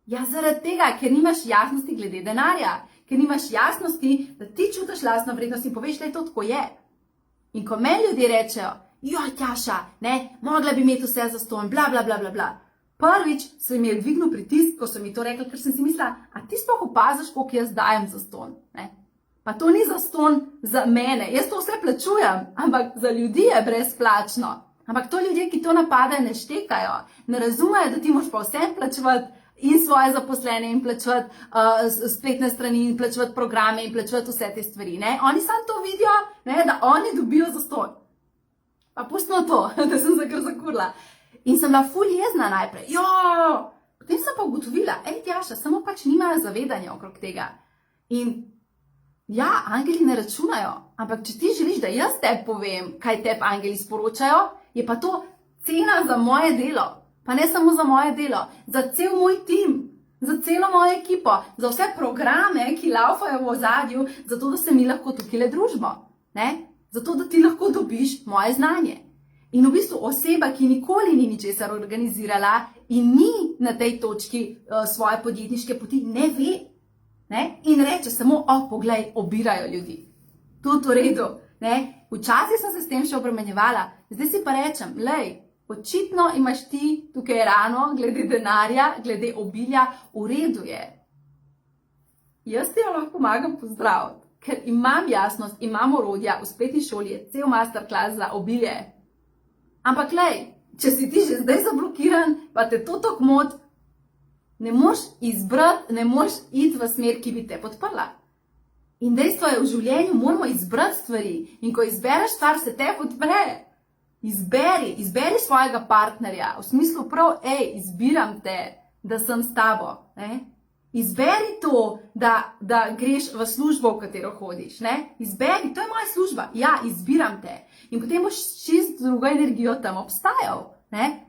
Zaradi tega, ker nimaš jasnosti glede denarja, ker nimaš jasnosti, da ti čutiš lastno vrednost in poveš, da je to tako je. In ko meni ljudje rečejo, Tjaša, mogla bi imeti vse zastonj, bla, bla, bla, bla, bla. Prvič se mi je dvignil pritisk, ko so mi to rekli, ker sem si mislila, a ti sploh opaziš, koliko jaz dajem zastonj, Pa to ni zastonj za mene, jaz to vse plačujem, ampak za ljudi je brezplačno. Ampak to ljudje, ki to napadajo, ne štekajo, ne razumejo, da ti moraš pa vse plačevati in svoje zaposlene in plačevati spletne strani in plačevati programe in plačevati vse te stvari. Ne? Oni samo to vidijo, ne, da oni dobijo zastonj. Pa pustimo to, da sem se kar zakurila. In sem bila ful jezna najprej. Potem sem pa ugotovila, Tjaša, samo pač nimajo zavedanja okrog tega. In ja, angeli ne računajo, ampak če ti želiš, da jaz tebi povem, kaj tebi angeli sporočajo, je pa to cena za moje delo. Pa ne samo za moje delo, za cel moj tim, za celo mojo ekipo, za vse programe, ki laufajo v ozadju, zato da se mi lahko tukaj družimo. Ne? Zato da ti lahko dobiš moje znanje. In v bistvu oseba, ki nikoli ni ničesar organizirala in ni na tej točki svoje podjetniške poti, ne ve. Ne? In reče samo, poglej, obirajo ljudi. Tudi v redu. Ne? Včasih sem se s tem še obremenjevala, zdaj si pa rečem, lej, očitno imaš ti tukaj rano, glede denarja, glede obilja, v redu je. Jaz ti jo lahko pomagam pozdraviti, ker imam jasnost, imam orodja, v spletni šoli je cel masterclass za obilje. Ampak lej, če si ti že zdaj zablokiran, pa te to tok mot, ne moš izbrati, ne moš iti v smer, ki bi te podprla. In dejstvo je, v življenju moramo izbrati stvari. In ko izbereš stvar, se te podpre. Izberi svojega partnerja. V smislu prav, izbiram te, da sem s tabo. Ne? Izberi to, da greš v službo, v katero hodiš. Ne? Izberi, to je moja služba. Ja, izbiram te. In potem boš čist drugo energijo tam obstajal. Ne?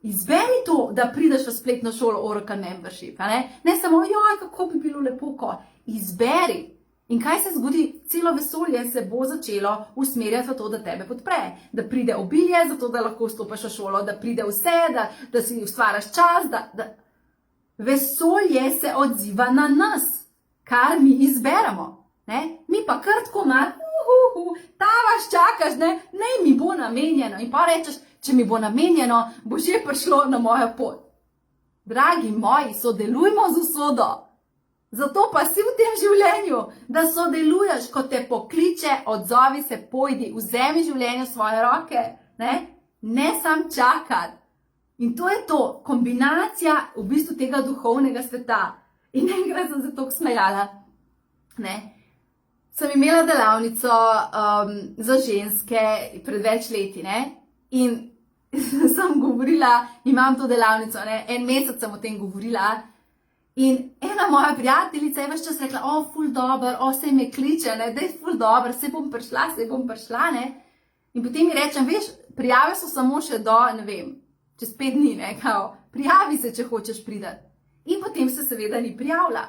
Izberi to, da prideš v spletno šolo Oracle Membership. Ne samo, kako bi bilo lepo, ko. Izberi. In kaj se zgodi? Celo vesolje se bo začelo usmerjati v to, da tebe podpre. Da pride obilje, zato da lahko vstopaš v šolo, da pride vse, da si ustvaraš čas. Vesolje se odziva na nas, kar mi izberemo. Ne? Mi pa krtko ta vas čakaš, ne mi bo namenjeno. In pa rečeš, če mi bo namenjeno, bo že prišlo na mojo pot. Dragi moji, sodelujmo z usodo. Zato pa si v tem življenju, da sodeluješ, ko te pokliče, odzovi se, pojdi, vzemi življenje v svoje roke, ne sam čakati. In to je to, kombinacija v bistvu tega duhovnega sveta. In enkrat sem se toliko smejala. Sem imela delavnico za ženske pred več leti, in sem govorila, imam to delavnico, en mesec sem o tem govorila. In ena moja prijateljica je ves čas rekla, ful dober, sej me kliče, daj ful dober, sej bom prišla, In potem mi rečem, veš, prijave so samo še do, čez 5 dni, prijavi se, če hočeš pridati. In potem se seveda ni prijavila.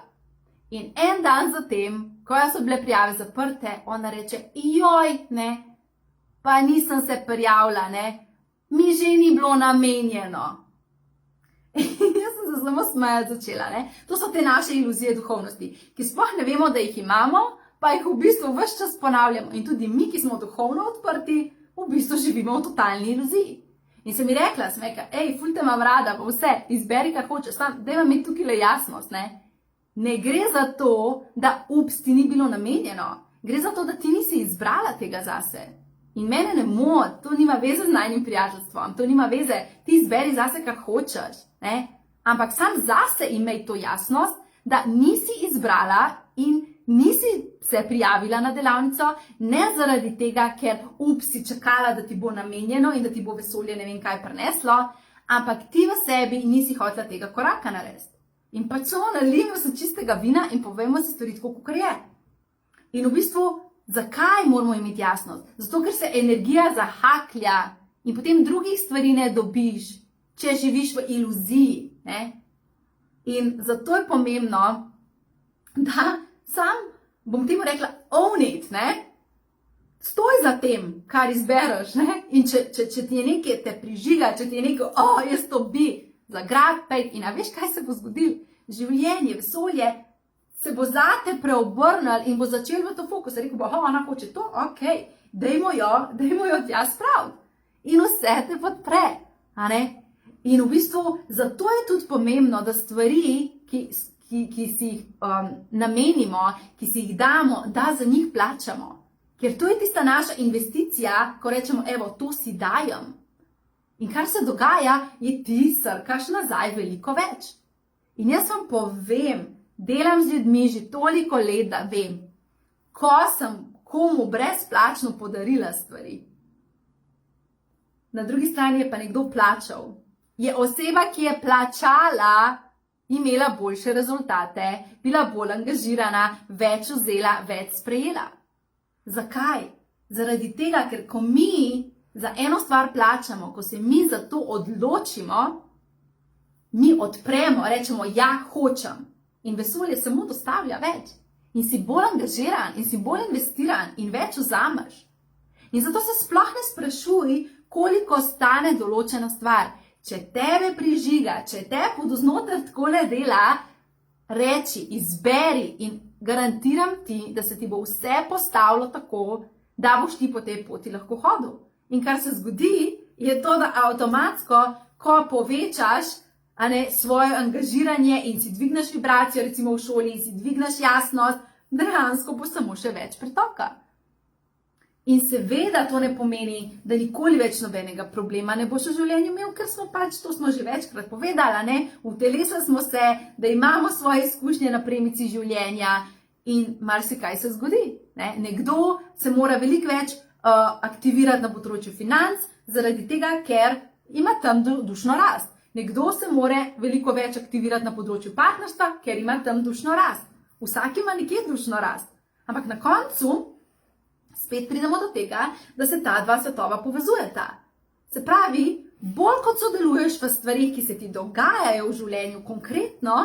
In en dan zatem, ko so bile prijave zaprte, ona reče, pa nisem se prijavila, mi že ni bilo namenjeno. Jaz sem se samo smejati začela. To so te naše iluzije duhovnosti, ki sploh ne vemo, da jih imamo, pa jih v bistvu ves čas ponavljamo. In tudi mi, ki smo duhovno odprti, v bistvu živimo v totalni iluziji. In sem ji rekla, ful te imam rada, pa vse, izberi, kar hočeš, daj vam imeti tukaj le jasnost. Ne gre za to, da ti ni bilo namenjeno, gre za to, da ti nisi izbrala tega zase. In mene ne moti, to nima veze z najnim prijateljstvom, to nima veze, ti izberi zase, kar hočeš. Ampak sam zase imej to jasnost, da nisi izbrala in nisi se prijavila na delavnico, ne zaradi tega, ker si čakala, da ti bo namenjeno in da ti bo vesolje ne vem kaj prineslo, ampak ti v sebi nisi hotela tega koraka narediti. In pač samo nalijemo se čistega vina in povemo si stvari tako, kakor je. In v bistvu, zakaj moramo imeti jasnost? Zato, ker se energija zahaklja in potem drugih stvari ne dobiš, če živiš v iluziji. In zato je pomembno, da sam, bom temu rekla, own it, stoj za tem, kar izbereš. In če ti je nekaj te prižiga, če ti je nekaj, jaz to bi, zagrab, pej, in veš, kaj se bo zgodil? Življenje, vesolje, se bo zate preobrnil in bo začel v to fokus. Rekel bo, ona hoče to, dajmo jo tja spraviti. In vse te podpre, In v bistvu, zato je tudi pomembno, da stvari, ki si jih namenimo, ki si jih damo, da za njih plačamo. Ker to je tista naša investicija, ko rečemo, to si dajem. In kar se dogaja, je ti srkaš nazaj veliko več. In jaz vam povem, delam z ljudmi že toliko let, da vem, ko sem komu brezplačno podarila stvari. Na drugi strani je pa nekdo plačal. Je oseba, ki je plačala, imela boljše rezultate, bila bolj angažirana, več vzela, več sprejela. Zakaj? Zaradi tega, ker ko mi za eno stvar plačamo, ko se mi za to odločimo, mi odpremo, rečemo, ja, hočem. In vesolje samo dostavlja več. In si bolj angažiran, in si bolj investiran, in več vzameš. In zato se sploh ne sprašuj, koliko stane določena stvar. Če tebe prižiga, če te podoznoter takole dela, reči, izberi in garantiram ti, da se ti bo vse postavilo tako, da boš ti po tej poti lahko hodil. In kar se zgodi, je to, da avtomatsko, ko povečaš svoje angažiranje in si dvigneš vibracijo, recimo v šoli, in si dvigneš jasnost, dejansko bo samo še več pretoka. In seveda to ne pomeni, da nikoli več nobenega problema ne boš v življenju imel, ker smo pač, to smo že večkrat povedali, ne? Utelesili smo se, da imamo svoje izkušnje na premici življenja in marsikaj se zgodi. Ne? Nekdo se mora veliko več aktivirati na področju financ, zaradi tega, ker ima tam dušno rast. Nekdo se mora veliko več aktivirati na področju partnerstva, ker ima tam dušno rast. Vsak ima nekje dušno rast. Ampak na koncu spet pridemo do tega, da se ta dva svetova povezujeta. Se pravi, bolj kot sodeluješ v stvarih, ki se ti dogajajo v življenju konkretno,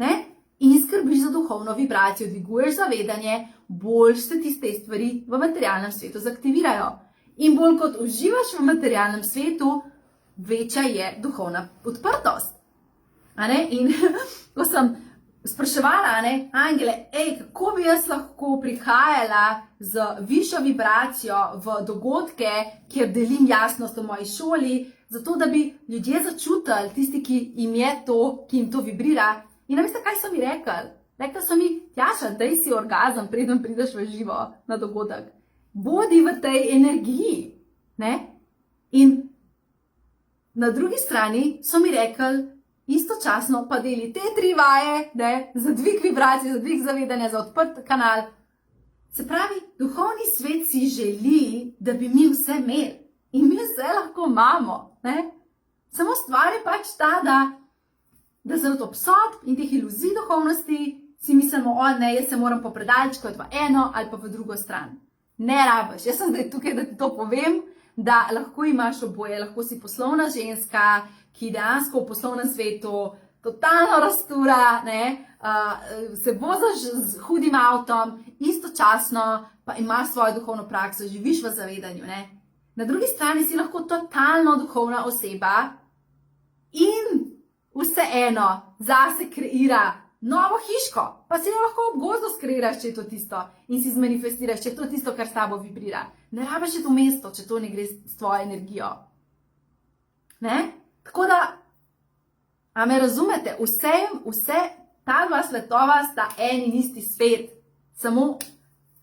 ne, in skrbiš za duhovno vibracijo, dviguješ zavedanje, bolj se ti te stvari v materialnem svetu zaktivirajo. In bolj kot uživaš v materialnem svetu, večja je duhovna odprtost. In ko sem spraševala, angele, kako bi jaz lahko prihajala z višjo vibracijo v dogodke, kjer delim jasnost o moji šoli, zato da bi ljudje začutili, tisti, ki jim je to, ki jim to vibrira. In veste, kaj so mi rekli? Rekli so mi, Tjaša, daj si orgazem, preden prideš v živo na dogodek. Bodi v tej energiji. Ne? In na drugi strani so mi rekli, istočasno pa deli te 3 vaje, ne, za dvig vibracij, za dvig zavedanja, za odprt kanal. Se pravi, duhovni svet si želi, da bi mi vse imeli. In mi vse lahko imamo. Ne? Samo stvar je pač ta, da zaradi obsodb in teh iluzij duhovnosti si mislimo, jaz se moram popredalčkovati v eno ali pa v drugo stran. Ne rabiš. Jaz sem zdaj tukaj, da ti to povem, da lahko imaš oboje, lahko si poslovna ženska, ki dejansko v poslovnem svetu totalno rastura, se voziš z hudim avtom, istočasno pa imaš svojo duhovno prakso, živiš v zavedanju. Ne? Na drugi strani si lahko totalno duhovna oseba in vseeno zase kreira novo hiško, pa si jo lahko ob gozdu skreiraš, če je to tisto, in si zmanifestiraš, če je to tisto, kar s tabo vibrira. Ne rabiš to mesto, če to ne gre s tvojo energijo. Ne? Tako da, a me razumete, vse ta dva svetova sta en in isti svet, samo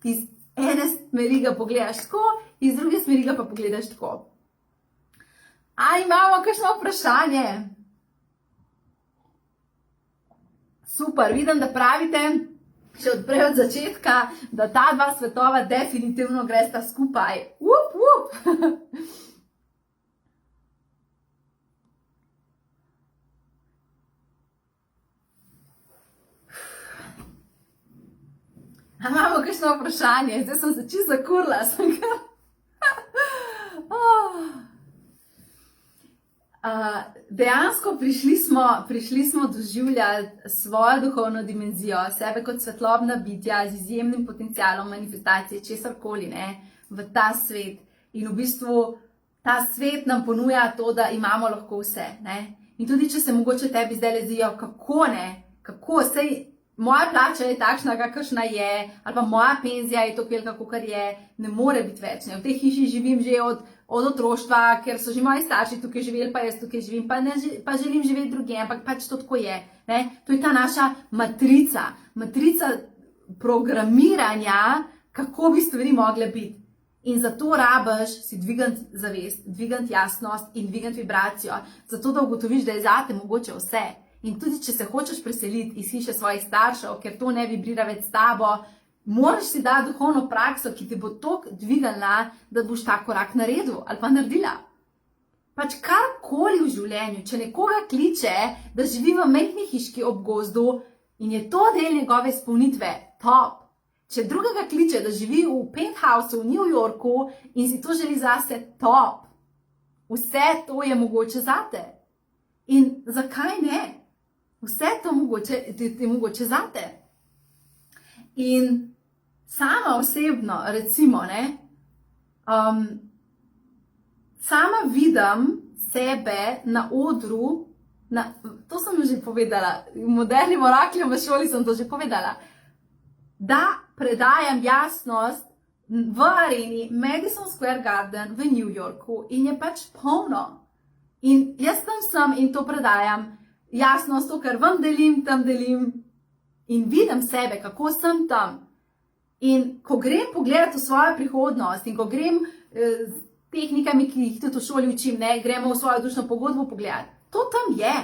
iz ene smeri ga pogledaš tako, iz druge smeri ga pa pogledaš tako. A imamo kakšno vprašanje? Super, vidim, da pravite, še odprej od začetka, da ta dva svetova definitivno gresta skupaj. A imamo kakšno vprašanje? Zdaj sem se čisto zakurila. Dejansko prišli smo doživljati svojo duhovno dimenzijo, sebe kot svetlobna bitja z izjemnim potencialom manifestacije česarkoli, v ta svet. In v bistvu ta svet nam ponuja to, da imamo lahko vse. In tudi, če se mogoče tebi zdaj lezijo, kako, sej moja plača je takšna, kakršna je, ali pa moja penzija je to velika, kakor je, ne more biti več. V tej hiši živim že od otroštva, ker so že moji starši tukaj živeli, pa jaz tukaj živim, pa želim živeti drugje, ampak pač to tako je. To je ta naša matrica programiranja, kako bi stvari mogle biti. In zato rabiš si dvigant zavest, dvigant jasnost in dvigant vibracijo, zato da ugotoviš, da je zate mogoče vse. In tudi, če se hočeš preseliti iz hiše svojih staršev, ker to ne vibrira več s tabo, moraš si dati duhovno prakso, ki ti bo toliko dvignila, da boš ta korak naredil ali pa naredila. Pač karkoli v življenju, če nekoga kliče, da živi v majhni hiški ob gozdu in je to del njegove izpolnitve, top. Če drugega kliče, da živi v penthouseu v New Yorku in si to želi zase, top. Vse to je mogoče zate. In zakaj ne? Vse to je mogoče zate. In sama osebno, recimo, sama vidim sebe na odru, to sem že povedala, v modernim oraklju v šoli sem to že povedala, da predajam jasnost v areni Madison Square Garden v New Yorku in je pač polno. In jaz tam sem in to predajam jasnost, to, kar vam delim, tam delim in vidim sebe, kako sem tam. In ko grem pogledati v svojo prihodnost in ko grem tehnikami, ki jih tudi v šoli učim, gremo v svojo dušno pogodbo pogledati, to tam je.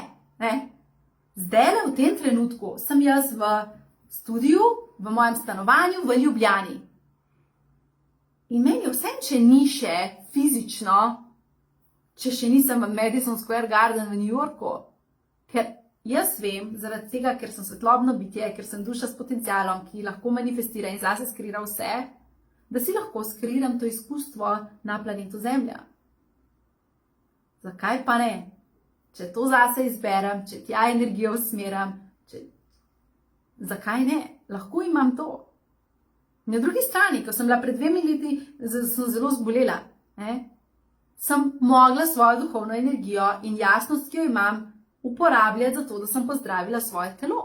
Zdaj, v tem trenutku, sem jaz v studiu, v mojem stanovanju v Ljubljani. In meni je vsem, če ni še fizično, če še nisem v Madison Square Garden v New Yorku, ker jaz vem, zaradi tega, ker sem svetlobno bitje, ker sem duša s potencialom, ki lahko manifestira in zase skrira vse, da si lahko skriram to izkustvo na planetu Zemlja. Zakaj pa ne? Če to zase izberem, če tja energijo usmeram, zakaj ne? Lahko imam to. Na drugi strani, ko sem bila pred 2 leti, sem zelo zbolela, sem mogla svojo duhovno energijo in jasnost, ki jo imam, uporabljati za to, da sem pozdravila svoje telo.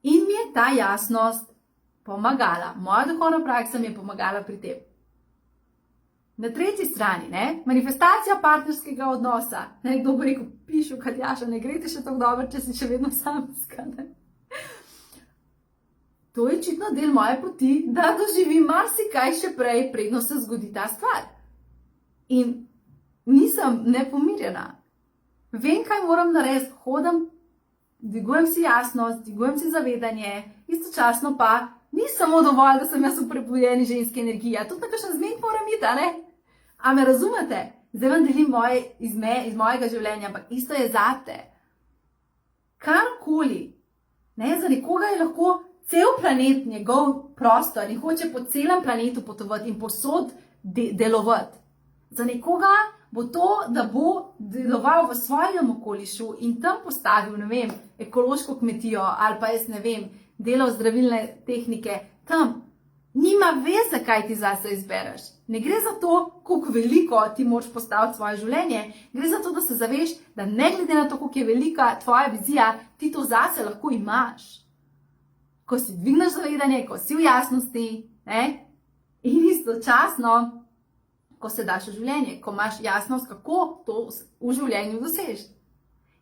In mi je ta jasnost pomagala. Moja duhovna praksa mi je pomagala pri tem. Na tretji strani, manifestacija partnerskega odnosa. Kdo bo rekel, pišu, Katjaša, ne gre ti še tako dobro, če si še vedno samska. To je očitno del moje poti, da doživim marsikaj še prej, predno se zgodi ta stvar. In nisem nepomirjena. Vem, kaj moram narediti, hodim, dvigujem si jasnost, dvigujem si zavedanje, istočasno pa ni samo dovolj, da sem jaz v prebujeni ženski energiji, tudi na kakšen zmen moram iti, A me razumete? Zdaj vam delim iz mojega življenja, ampak isto je zate. Karkoli, za nekoga je lahko cel planet, njegov prostor in hoče po celem planetu potovati in posod delovati. Za nekoga bo to, da bo deloval v svojem okolišu in tam postavil, ekološko kmetijo ali pa delal zdravilne tehnike tam. Nima veze, kaj ti zase izbereš. Ne gre za to, koliko veliko ti moraš postaviti svoje življenje, gre za to, da se zaveš, da ne glede na to, koliko je velika tvoja vizija, ti to zase lahko imaš. Ko si dvigneš zavedanje, ko si v jasnosti, in istočasno, ko se daš v življenje, ko imaš jasnost, kako to v življenju dosežeš.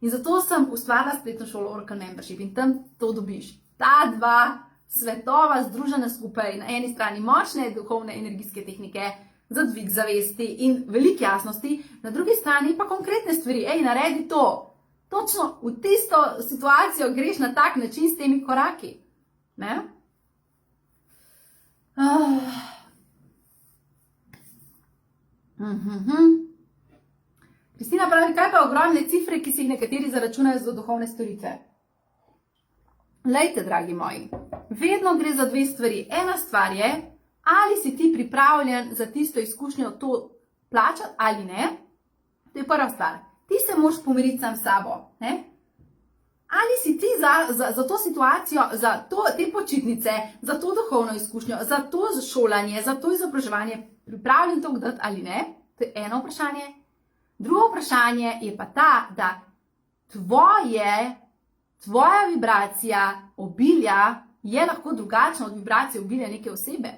In zato sem ustvarila spletno šolo Oracle Membership in tam to dobiš. Ta dva svetova združena skupaj, na eni strani močne duhovne energijske tehnike za dvig zavesti in velike jasnosti, na drugi strani pa konkretne stvari. Naredi to. Točno v tisto situacijo greš na tak način s temi koraki. Kristina pravi, kaj pa ogromne cifre, ki si jih nekateri zaračunajo za duhovne storitve? Lejte, dragi moji, vedno gre za 2 stvari. Ena stvar je, ali si ti pripravljen za tisto izkušnjo to plačati ali ne. To je prva stvar. Ti se moraš pomiriti sam s sabo. Ali si ti za to situacijo, za te počitnice, za to duhovno izkušnjo, za to šolanje, za to izobraževanje pripravljen to dati ali ne. To je eno vprašanje. Drugo vprašanje je pa ta, da tvoja vibracija obilja je lahko drugačna od vibracije obilja neke osebe.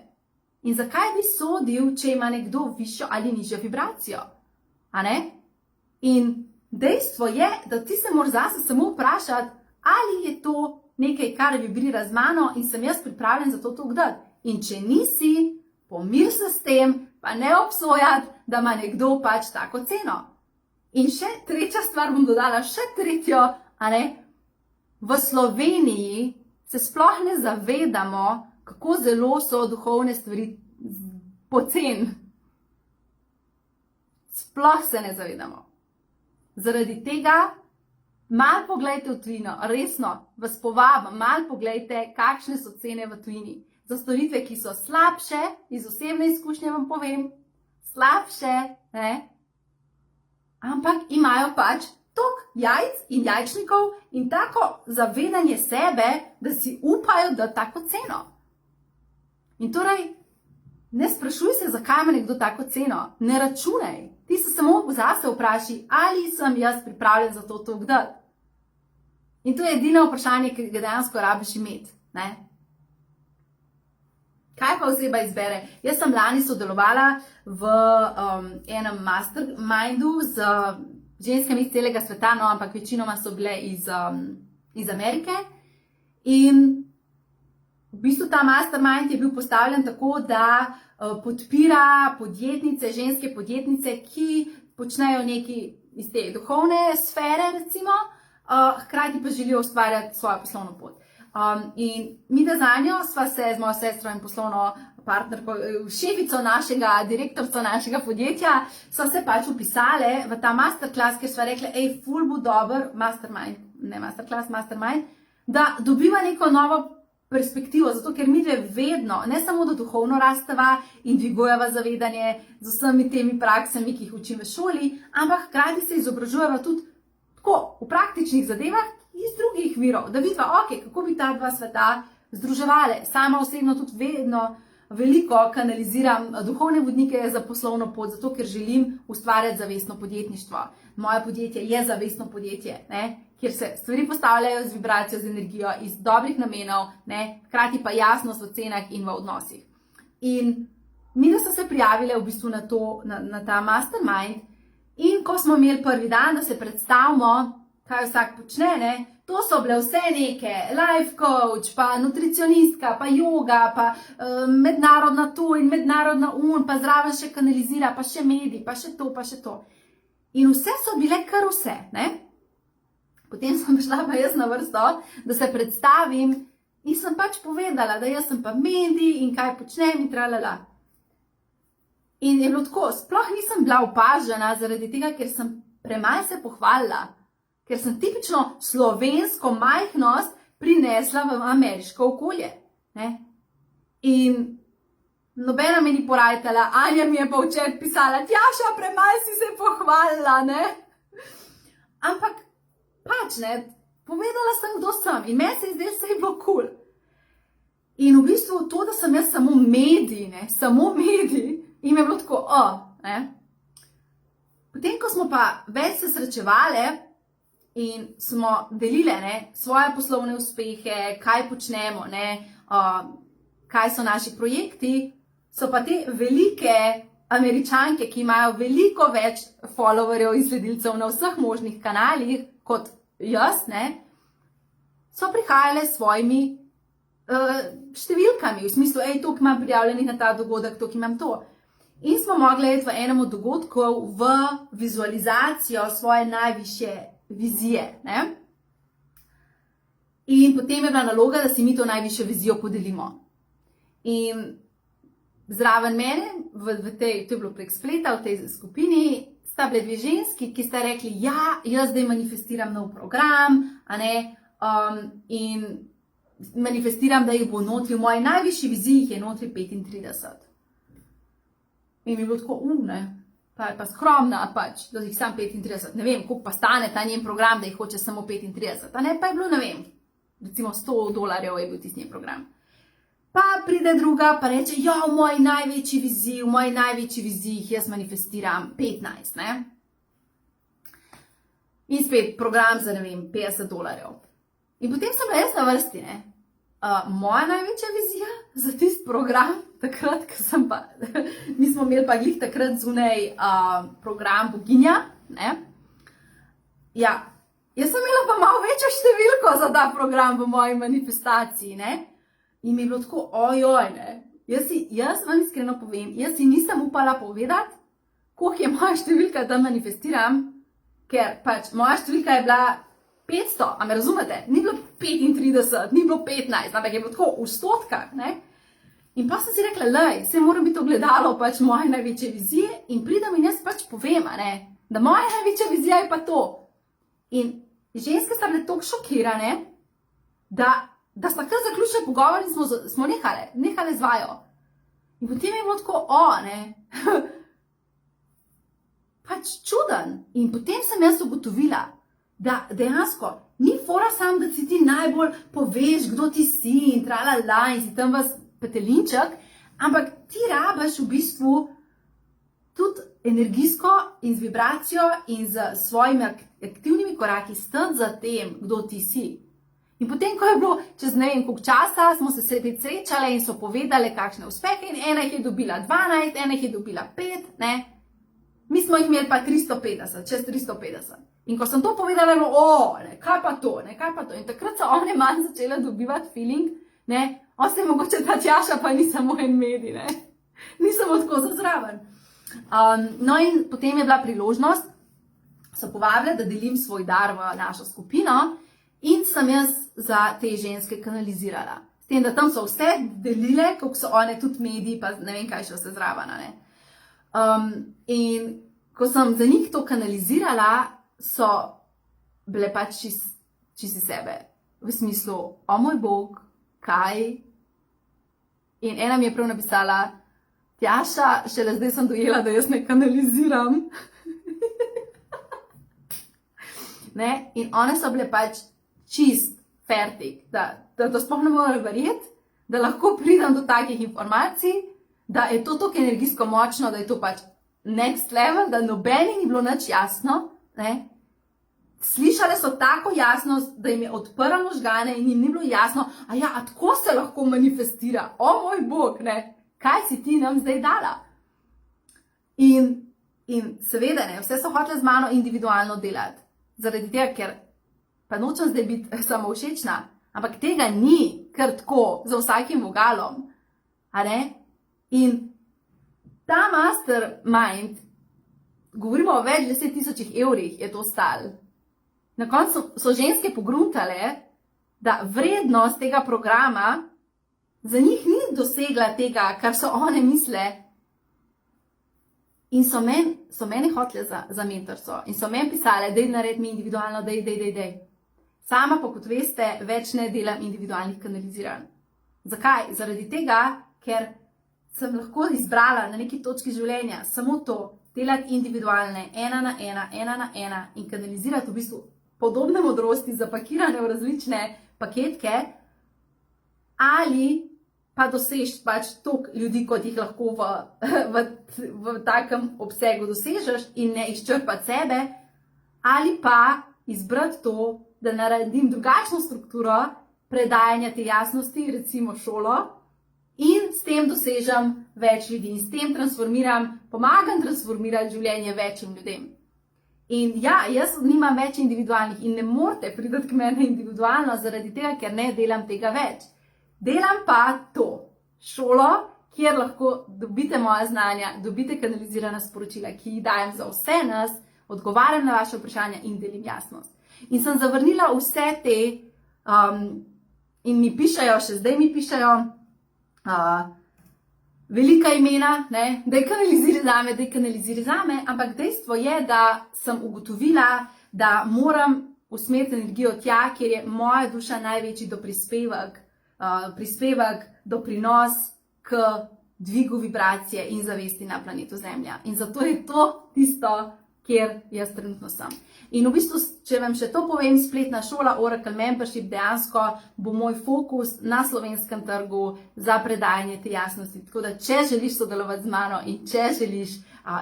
In zakaj bi sodil, če ima nekdo višjo ali nižjo vibracijo? In dejstvo je, da ti se moraš zase samo vprašati, ali je to nekaj, kar vibrira z mano in sem jaz pripravljen za to dati. In če nisi, po pomiriti se s tem, pa ne obsojati, da ima nekdo pač tako ceno. In še tretja stvar bom dodala, še tretjo, a ne, v Sloveniji se sploh ne zavedamo, kako zelo so duhovne stvari poceni. Sploh se ne zavedamo. Zaradi tega malo poglejte v tujino, resno, vas povabim, malo poglejte, kakšne so cene v tujini. Za storitve, ki so slabše, iz osebne izkušnje vam povem, slabše, ne? Ampak imajo pač toliko jajc in jajčnikov in tako zavedanje sebe, da si upajo dati tako ceno. In torej, ne sprašuj se, zakaj ima nekdo tako ceno, ne računaj. Ti se samo zase vpraši, ali sem jaz pripravljen za to toliko dati. In to je edino vprašanje, ki ga dejansko rabiš imeti, ne? Kaj pa oseba izbere? Jaz sem lani sodelovala v enem mastermindu z ženskami iz celega sveta, no, ampak večinoma so bile iz Amerike. In v bistvu ta mastermind je bil postavljen tako, da podpira podjetnice, ženske podjetnice, ki počnejo nekaj iz te duhovne sfere, recimo, hkrati pa želijo ustvarjati svojo poslovno pot. In mi da za njo sva se z mojo sestro in poslovno partnerko, šefico našega, direktorico našega podjetja, sva se pač upisale v ta masterclass, ker sva rekla, ful bo dober mastermind, da dobiva neko novo perspektivo, zato ker mi dve vedno, ne samo da duhovno rasteva in dvigujeva zavedanje z vsemi temi praksami, ki jih učim v šoli, ampak hkrati se izobražujeva tudi tako, v praktičnih zadevah, iz drugih virov, da vidva, kako bi ta dva sveta združevale. Sama osebno tudi vedno veliko kanaliziram duhovne vodnike za poslovno pot, zato ker želim ustvarjati zavestno podjetništvo. Moje podjetje je zavestno podjetje, ne? Kjer se stvari postavljajo z vibracijo, z energijo, iz dobrih namenov, ne? Hkrati pa jasnost v cenah in v odnosih. In mi da so se prijavile v bistvu na ta mastermind in ko smo imeli prvi dan, da se predstavimo, kaj vsak počne, ne? To so bile vse neke, life coach, pa nutricionistka, pa yoga, pa mednarodna to in mednarodna pa zraven še kanalizira, pa še medij, pa še to, pa še to. In vse so bile kar vse, ne? Potem sem prišla pa jaz na vrsto, da se predstavim in sem pač povedala, da jaz sem pa medij in kaj počnem in tralala. In je bilo tako, sploh nisem bila opažena zaradi tega, ker sem premalo se pohvalila. Ker sem tipično slovensko majhnost prinesla v ameriško okolje. Ne? In nobena mi ni porajtala, Anja mi je pa včeraj pisala, Tjaša, premalo si se pohvalila, ne? Ampak pač, ne, povedala sem, kdo sem in meni se je zdelo, se je bilo cool. In v bistvu to, da sem jaz samo medij, ne, samo medij, in je bilo tako, ne. Potem, ko smo pa več se srečevale, in smo delile, ne, svoje poslovne uspehe, kaj počnemo, ne, kaj so naši projekti, so pa te velike Američanke, ki imajo veliko več followerjev in sledilcev na vseh možnih kanalih kot jaz, ne, so prihajale s svojimi številkami, v smislu, toliko imam prijavljenih na ta dogodek, toliko imam to. In smo mogli iti v enem od dogodkov v vizualizacijo svoje najvišje vizije, ne? In potem je bila naloga, da si mi to najvišjo vizijo podelimo. In zraven mene, to je bilo prek spleta, v tej skupini, sta bile dve ženski, ki sta rekli, ja, jaz zdaj manifestiram nov program, a ne, in manifestiram, da jih bo notri, v moji najvišji viziji jih je notri 35. In mi je bilo tako, ne, pa je pa skromna pač, da jih sam 35, ne vem, koliko pa stane ta njen program, da jih hoče samo 35, a ne, pa je bilo, ne vem, recimo $100 je bil tisti njen program. Pa pride druga, pa reče, ja, v moji največji viziji jaz manifestiram 15, ne. In spet program za, ne vem, $50. In potem sem bila jaz na vrsti, ne. Moja največja vizija za tisti program, takrat, ko sem pa, mi smo imeli pa glih takrat zunaj program Boginja, ne. Ja, jaz sem imela pa malo večjo številko za ta program v moji manifestaciji, ne. In mi je bilo tako, ojoj, ne, jaz vam iskreno povem, jaz si nisem upala povedati, koliko je moja številka, da manifestiram, ker pač moja številka je bila 500, a me razumete? Ni bilo 35, ni bilo 15, ampak je bilo tako v stotkah, ne? In pa sem si rekla, lej, se moram biti ogledalo pač moje največje vizije in pridem in jaz pač povem, ne, da moja največja vizija je pa to. In ženske sta bile toliko šokirane, da sta kar zaključile pogovor in smo nehale z vajo. In potem je bilo tako, ne, pač čuden. In potem sem jaz ugotovila, da dejansko ni fora sam, da si ti najbolj poveš, kdo ti si in tralala in si tam vas petelinček, ampak ti rabiš v bistvu tudi energijsko in z vibracijo in z svojimi aktivnimi koraki stati za tem, kdo ti si. In potem, ko je bilo čez ne vem koliko časa, smo se srečale in so povedale, kakšne uspehe in ena jih je dobila 12, ena jih je dobila 5, ne. Mi smo jih imeli pa 350, čez 350. In ko sem to povedala, ne, kaj pa to, ne, kaj pa to. In takrat so one manj začele dobivati feeling, ne, oste mogoče ta Tjaša pa ni samo en medij, ne, nisem tako zazraven. No in potem je bila priložnost, so povabile, da delim svoj dar v našo skupino in sem jaz za te ženske kanalizirala. S tem, da tam so vse delile, koliko so one tudi mediji, pa ne vem kaj še vse zraven, ne. In ko sem za njih to kanalizirala, so bile pač čisti sebe. V smislu, o moj Bog, kaj? In ena mi je prav napisala, Tjaša, šele zdaj sem dojela, da jaz ne kanaliziram. Ne? In one so bile pač čist fertik, da to sploh ne morejo verjeti, da lahko pridem do takih informacij, da je to toliko energijsko močno, da je to pač next level, da nobeni ni bilo nič jasno, ne? Slišale so tako jasnost, da jim je odprlo možgane in jim ni bilo jasno, a tako se lahko manifestira, o moj Bog, ne, kaj si ti nam zdaj dala? In seveda, ne, vse so hotele z mano individualno delati, zaradi tega, ker pa nočem zdaj biti samovšečna, ampak tega ni kar tako, za vsakim vogalom, a ne? In ta mastermind, govorimo o več 10.000 evrih, je to stalo. Na koncu so ženske pogruntale, da vrednost tega programa za njih ni dosegla tega, kar so one misle. In so mene hotele za mentorstvo. In so meni pisale, daj naredi mi individualno, daj. Sama pa, kot veste, več ne delam individualnih kanaliziranj. Zakaj? Zaradi tega, ker sem lahko izbrala na neki točki življenja samo to, delati individualne, ena na ena in kanalizirati v bistvu podobne modrosti zapakirane v različne paketke, ali pa dosežeš pač toliko ljudi, kot jih lahko v takem obsegu dosežeš in ne izčrpati sebe, ali pa izbrati to, da naredim drugačno strukturo predajanja te jasnosti, recimo šolo, in s tem dosežem več ljudi in s tem pomagam transformirati življenje večjim ljudem. In ja, jaz nimam več individualnih in ne morete priti k meni individualno zaradi tega, ker ne delam tega več. Delam pa to šolo, kjer lahko dobite moja znanja, dobite kanalizirana sporočila, ki jih dajem za vse nas, odgovarjam na vaše vprašanja in delim jasnost. In sem zavrnila vse te in mi pišajo, še zdaj mi pišajo, velika imena, ne, da je kanaliziri zame, ampak dejstvo je, da sem ugotovila, da moram usmeriti energijo tja, kjer je moja duša največji prispevek, doprinos k dvigu vibracije in zavesti na planetu Zemlja. In zato je to tisto, kjer jaz trenutno sem. In v bistvu, če vam še to povem, spletna šola Oracle Membership dejansko bo moj fokus na slovenskem trgu za predajanje te jasnosti. Tako da, če želiš sodelovati z mano in če želiš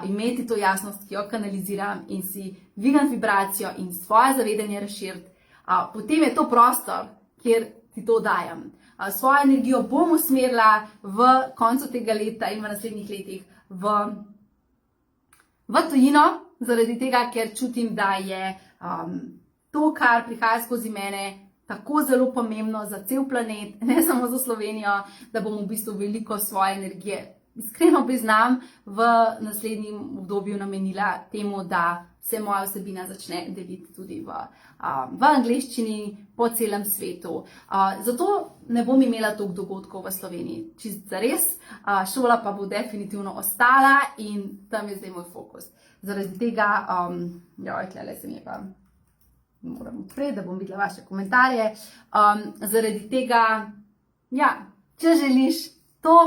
imeti to jasnost, ki jo kanaliziram in si dvigati vibracijo in svoje zavedanje razširiti, potem je to prostor, kjer ti to dajem. Svojo energijo bom usmerila v koncu tega leta in v naslednjih letih v tujino, zaradi tega, ker čutim, da je to, kar prihaja skozi mene, tako zelo pomembno za cel planet, ne samo za Slovenijo, da bom v bistvu veliko svoje energije, iskreno priznam, v naslednjem obdobju namenila temu, da se moja vsebina začne deliti tudi v angleščini, po celem svetu. Zato ne bom imela toliko dogodkov v Sloveniji, čist zares, šola pa bo definitivno ostala in tam je zdaj moj fokus. Zaradi tega, tlele se mi je pa, moram odpreti, da bom videla vaše komentarje, zaradi tega, če želiš to,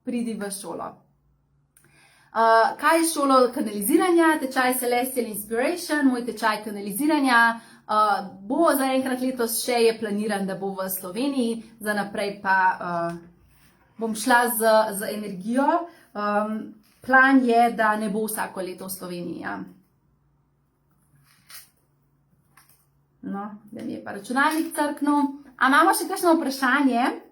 pridi v šolo. Kaj je šolo kanaliziranja? Tečaj Celestial Inspiration, moj tečaj kanaliziranja, bo zaenkrat letos še je planiran, da bo v Sloveniji, za naprej pa bom šla z energijo. Plan je, da ne bo vsako leto v Sloveniji. Ja. No, da mi je pa računalnik crknil. A imamo še kakšno vprašanje?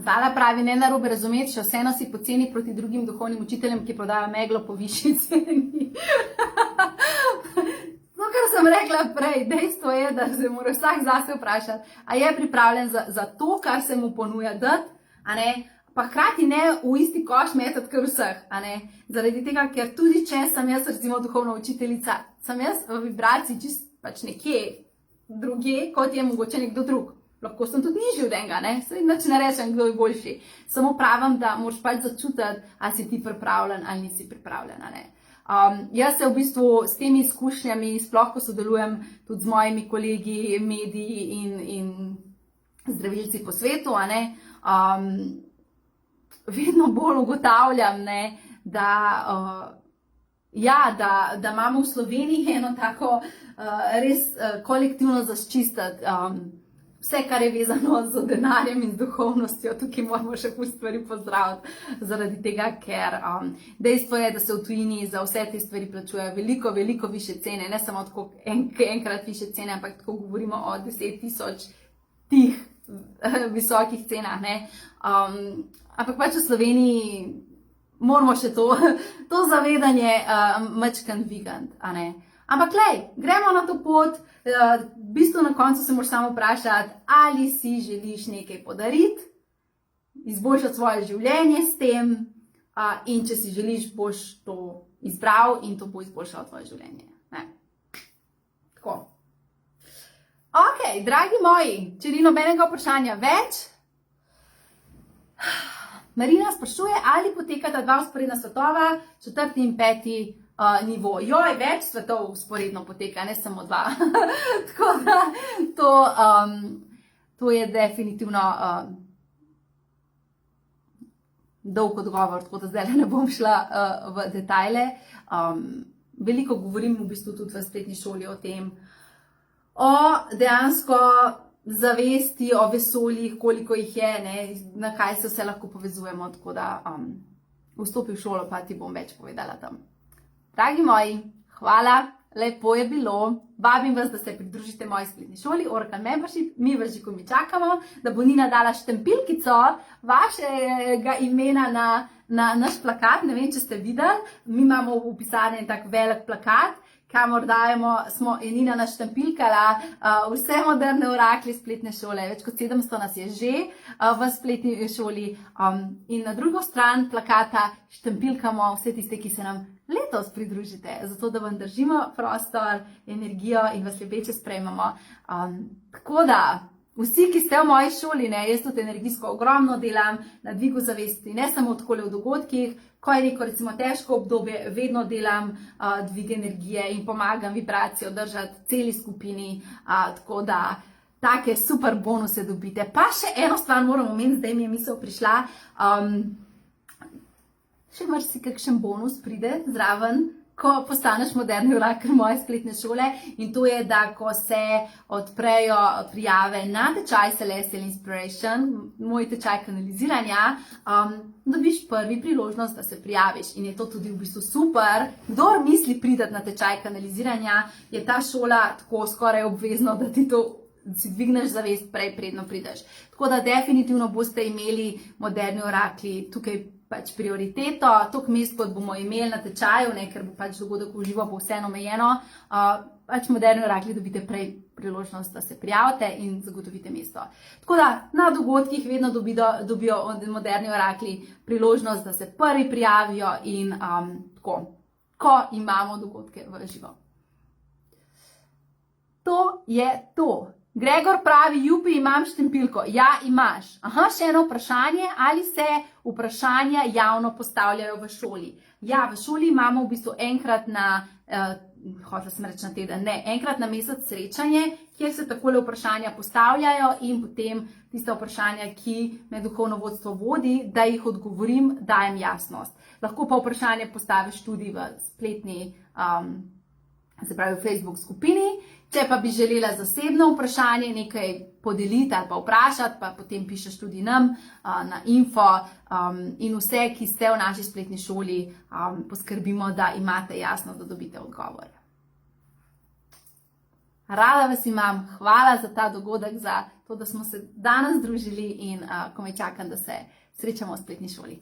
Zala pravi, ne narobe razumeti, še vseeno si poceni proti drugim duhovnim učiteljem, ki prodajo meglo po višji ceni. No, kar sem rekla prej, dejstvo je, da se mora vsak zase vprašati, a je pripravljen za to, kar se mu ponuja dati, a ne, pa hkrati ne v isti koš metati kar vseh, a ne, zaradi tega, ker tudi če sem jaz recimo duhovna učiteljica, sem jaz v vibraciji čist pač nekje druge, kot je mogoče nekdo drug. Lahko sem tudi nižji od enega, ne? Saj nič ne rečem, kdo je boljši. Samo pravim, da moraš pač začutiti, ali si ti pripravljen ali nisi pripravljen, ne? Jaz se v bistvu s temi izkušnjami, sploh ko sodelujem tudi z mojimi kolegi, mediji in zdravilci po svetu, a ne, vedno bolj ugotavljam, ne, da imamo v Sloveniji eno tako res kolektivno zaščistiti vse, kar je vezano z denarjem in z duhovnostjo. Tukaj moramo še pol stvari pozdraviti, zaradi tega, ker dejstvo je, da se v tujini za vse te stvari plačujejo veliko, veliko više cene, ne samo tako enkrat više cene, ampak tako govorimo o 10.000 tih visokih cenah, ne. Ampak pač v Sloveniji moramo še to zavedanje majčkeno dvigati, a ne. Ampak lej, gremo na to pot, v bistvu na koncu se moraš samo vprašati, ali si želiš nekaj podariti, izboljšati svoje življenje s tem, in če si želiš, boš to izbral in to bo izboljšalo tvoje življenje. Ne. Tako. Ok, dragi moji, če ni nobenega vprašanja več, Marina sprašuje, ali potekata 2 vzporedna svetova, 4. in 5. Nivo. Joj, več svetov vzporedno poteka, ne samo 2. Tako da to je definitivno dolg odgovor, tako da zdaj ne bom šla v detajle. Veliko govorim v bistvu tudi v spletni šoli o tem, o dejansko zavesti, o vesoljih, koliko jih je, ne, na kaj se vse lahko povezujemo, tako da vstopi v šolo, pa ti bom več povedala tam. Dragi moji, hvala, lepo je bilo. Vabim vas, da se pridružite moji spletni šoli, Oracle Membership. Mi v Žiku čakamo, da bo Nina dala štempilkico vašega imena na naš plakat. Ne vem, če ste videli, mi imamo v pisarni tak velik plakat, kamor dajemo, je Nina naštampilkala vse moderne orakli spletne šole. Več kot 700 nas je že v spletni šoli. In na drugo stran plakata štampilkamo vse tiste, ki se nam letos pridružite, zato da vam držimo prostor, energijo in vas ljubeče sprejmemo. Tako da, vsi, ki ste v moji šoli, ne, jaz tudi energijsko ogromno delam na dvigu zavesti, ne samo takole v dogodkih, ko je neko recimo težko obdobje, vedno delam dvig energije in pomagam vibracijo držati celi skupini, tako da take super bonuse dobite. Pa še eno stvar moram omeniti, zdaj mi je misel prišla, še marsikakšen bonus pride zraven, ko postaneš moderni orakelj moje spletne šole, in to je, da ko se odprejo prijave na tečaj Celestial Inspiration, moj tečaj kanaliziranja, dobiš prvi priložnost, da se prijaviš. In je to tudi v bistvu super. Kdor misli priti na tečaj kanaliziranja, je ta šola tako skoraj obvezno, da ti to si dvigneš zavest prej, predno prideš. Tako da definitivno boste imeli moderni orakli tukaj pač prioriteto, toliko mest, kot bomo imeli na tečaju, ne, ker bo pač dogodek v živo bo vseeno omejeno, pač moderni orakli dobite prej priložnost, da se prijavite in zagotovite mesto. Tako da na dogodkih vedno dobijo moderni orakli priložnost, da se prvi prijavijo in tako, ko imamo dogodke v živo. To je to. Gregor pravi, Jupi, imam štempilko. Ja, imaš. Aha, še eno vprašanje, ali se vprašanja javno postavljajo v šoli? Ja, v šoli imamo v bistvu enkrat na, hotel sem reči na teden, ne, enkrat na mesec srečanje, kjer se takole vprašanja postavljajo in potem tiste vprašanja, ki me duhovno vodstvo vodi, da jih odgovorim, dajem jasnost. Lahko pa vprašanje postaviš tudi v spletni, se pravi v Facebook skupini. Če pa bi želela zasebno vprašanje nekaj podeliti ali pa vprašati, pa potem pišeš tudi nam na info in vse, ki ste v naši spletni šoli, poskrbimo, da imate jasnost, da dobite odgovor. Rada vas imam, hvala za ta dogodek, za to, da smo se danes družili in komaj čakam, da se srečamo v spletni šoli.